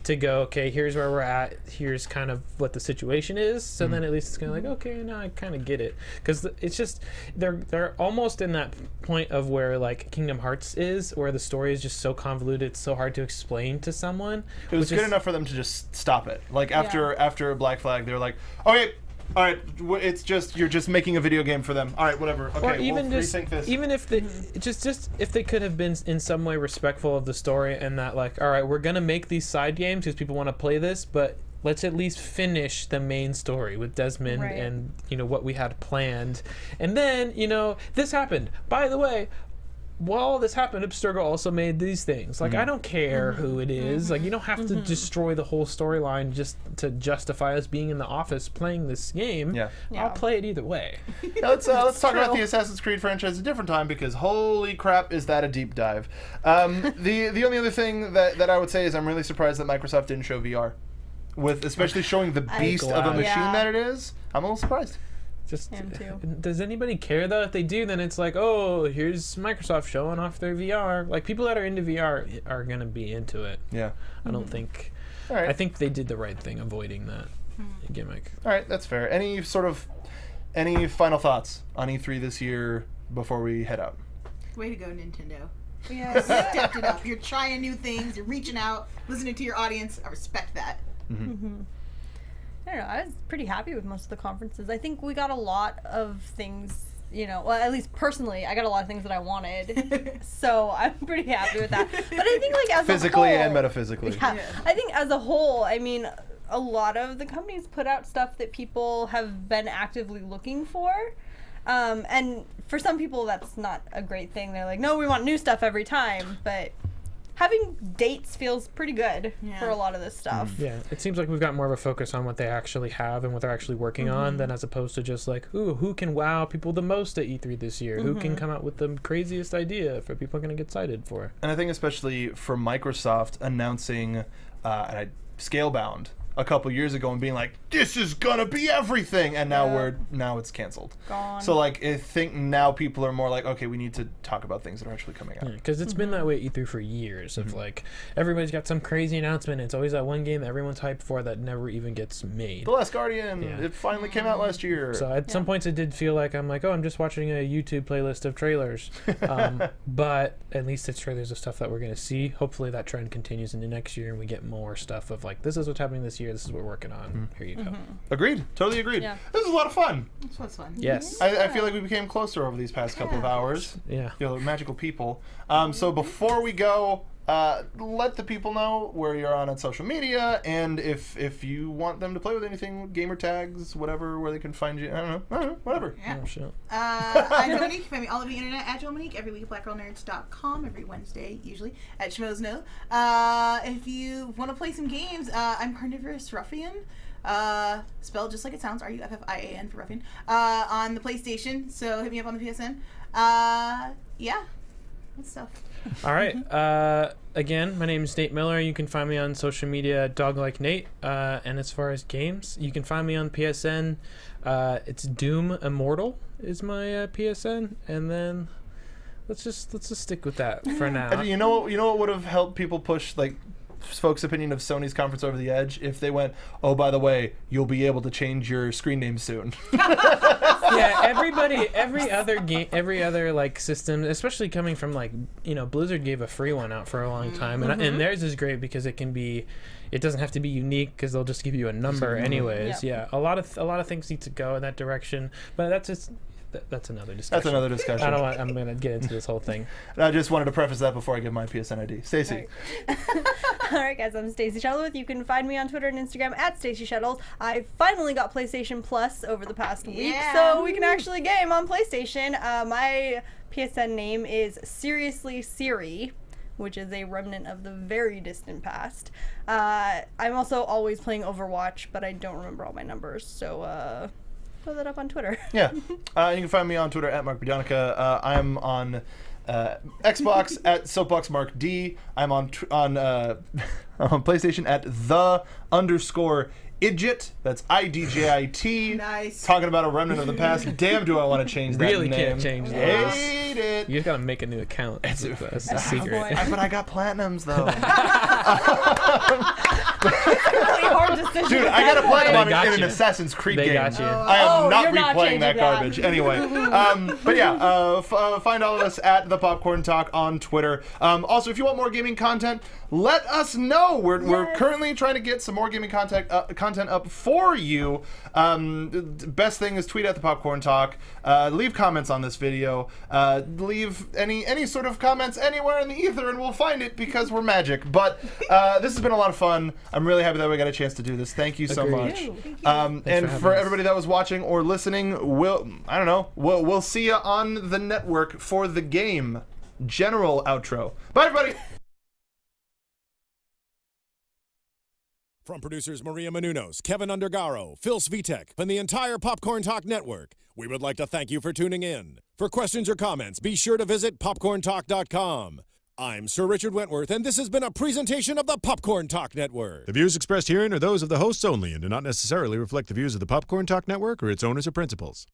to go, okay, here's where we're at, here's kind of what the situation is, so then at least it's kind of like, okay, now I kind of get it, because it's just they're almost in that point of where like Kingdom Hearts is, where the story is just so convoluted, it's so hard to explain to someone. It was good enough for them to just stop it. Like after Black Flag, they were like, okay, all right, it's just you're just making a video game for them. All right, whatever. Okay, Or even we'll just rethink this. even if they just if they could have been in some way respectful of the story, and that like, all right, we're gonna make these side games because people want to play this, but let's at least finish the main story with Desmond Right. and what we had planned. And then this happened. By the way, while all this happened, Abstergo also made these things. Like, I don't care who it is. Like, you don't have to destroy the whole storyline just to justify us being in the office playing this game. Yeah. Yeah. I'll play it either way. Now, let's talk about the Assassin's Creed franchise a different time, because holy crap, is that a deep dive. The only other thing that I would say is I'm really surprised that Microsoft didn't show VR. With especially showing the beast of a machine that it is. I'm a little surprised. Just, Him too. does anybody care though? If they do, then it's like, oh, here's Microsoft showing off their VR. Like, people that are into VR are gonna be into it. Yeah. I don't think. All right. I think they did the right thing avoiding that gimmick. All right, that's fair. Any final thoughts on E3 this year before we head out? Way to go, Nintendo. Yeah. You stepped it up. You're trying new things. You're reaching out, listening to your audience. I respect that. I don't know. I was pretty happy with most of the conferences. I think we got a lot of things, well, at least personally, I got a lot of things that I wanted. So I'm pretty happy with that. But I think, like, as Physically a whole, and metaphysically. Yeah, I think as a whole, I mean, a lot of the companies put out stuff that people have been actively looking for. And for some people, that's not a great thing. They're like, no, we want new stuff every time. But having dates feels pretty good for a lot of this stuff. Yeah, it seems like we've got more of a focus on what they actually have and what they're actually working on, than as opposed to just like, ooh, who can wow people the most at E3 this year? Who can come out with the craziest idea for people are going to get excited for? And I think especially for Microsoft announcing Scalebound a couple years ago and being like, this is gonna be everything, and now it's canceled. Gone. So like, I think now people are more like, okay, we need to talk about things that are actually coming out. Because it's been that way at E3 for years of like, everybody's got some crazy announcement. It's always that one game that everyone's hyped for that never even gets made. The Last Guardian, it finally came out last year. So at some points it did feel like I'm like, oh, I'm just watching a YouTube playlist of trailers. But at least it's trailers of stuff that we're going to see. Hopefully that trend continues into next year and we get more stuff of like, this is what's happening this year. This is what we're working on. Here you go. Agreed. Totally agreed. Yeah. This was a lot of fun. This was fun. Yes. I feel like we became closer over these past couple of hours. Yeah. Magical people. So before we go, let the people know where you're on social media, and if you want them to play with anything, gamer tags, whatever, where they can find you. I don't know, whatever. Yeah. Oh, shit. I'm Joelle Monique. You find me all over the internet at Joelle Monique, every week at blackgirlnerds.com, every Wednesday, usually, at Schmoes Know. If you want to play some games, I'm Carnivorous Ruffian. Spelled just like it sounds, RUFFIAN for Ruffian, on the PlayStation, so hit me up on the PSN. Yeah, that stuff. All right. Again, my name is Nate Miller. You can find me on social media, DogLikeNate. And as far as games, you can find me on PSN. It's Doom Immortal is my PSN, and then let's just stick with that for now. You know what would have helped people push like folks' opinion of Sony's conference over the edge if they went, oh, by the way, you'll be able to change your screen name soon. Yeah, every other like system, especially coming from like, Blizzard gave a free one out for a long time, and theirs is great because it doesn't have to be unique because they'll just give you a number anyways. Yep. Yeah, a lot of things need to go in that direction, but that's another discussion. That's another discussion. I'm gonna get into this whole thing. And I just wanted to preface that before I give my PSN ID. Stacey. All right, guys, I'm Stacey Shuttleworth. You can find me on Twitter and Instagram at Stacey Shuttles. I finally got PlayStation Plus over the past week, so we can actually game on PlayStation. My PSN name is Seriously Siri, which is a remnant of the very distant past. I'm also always playing Overwatch, but I don't remember all my numbers, so throw that up on Twitter. Yeah. You can find me on Twitter at Mark Donica. I'm on Xbox at SoapboxMarkD. I'm on PlayStation at _idjit. That's IDJIT. Nice. Talking about a remnant of the past. Damn, do I want to change that Really name. can't change those. Hate it. You just gotta make a new account. It's a secret. But I got platinums though. Really hard decision. Dude, I got a platinum They got in an you. Assassin's Creed They game. got you. I am not you're not replaying that changing that. garbage. Anyway, but yeah, find all of us at the Popcorn Talk on Twitter. Also, if you want more gaming content, let us know. We're currently trying to get some more gaming content up for you. The best thing is tweet at the Popcorn Talk. Leave comments on this video. Leave any sort of comments anywhere in the ether, and we'll find it because we're magic. But this has been a lot of fun. I'm really happy that we got a chance to do this. Thank you so Agreed. much. Thank you. And for for having us. everybody that was watching or listening, we'll see you on the network for the game. general outro. Bye, everybody. From producers Maria Menounos, Kevin Undergaro, Phil Svitek, and the entire Popcorn Talk Network, we would like to thank you for tuning in. For questions or comments, be sure to visit popcorntalk.com. I'm Sir Richard Wentworth, and this has been a presentation of the Popcorn Talk Network. The views expressed herein are those of the hosts only and do not necessarily reflect the views of the Popcorn Talk Network or its owners or principals.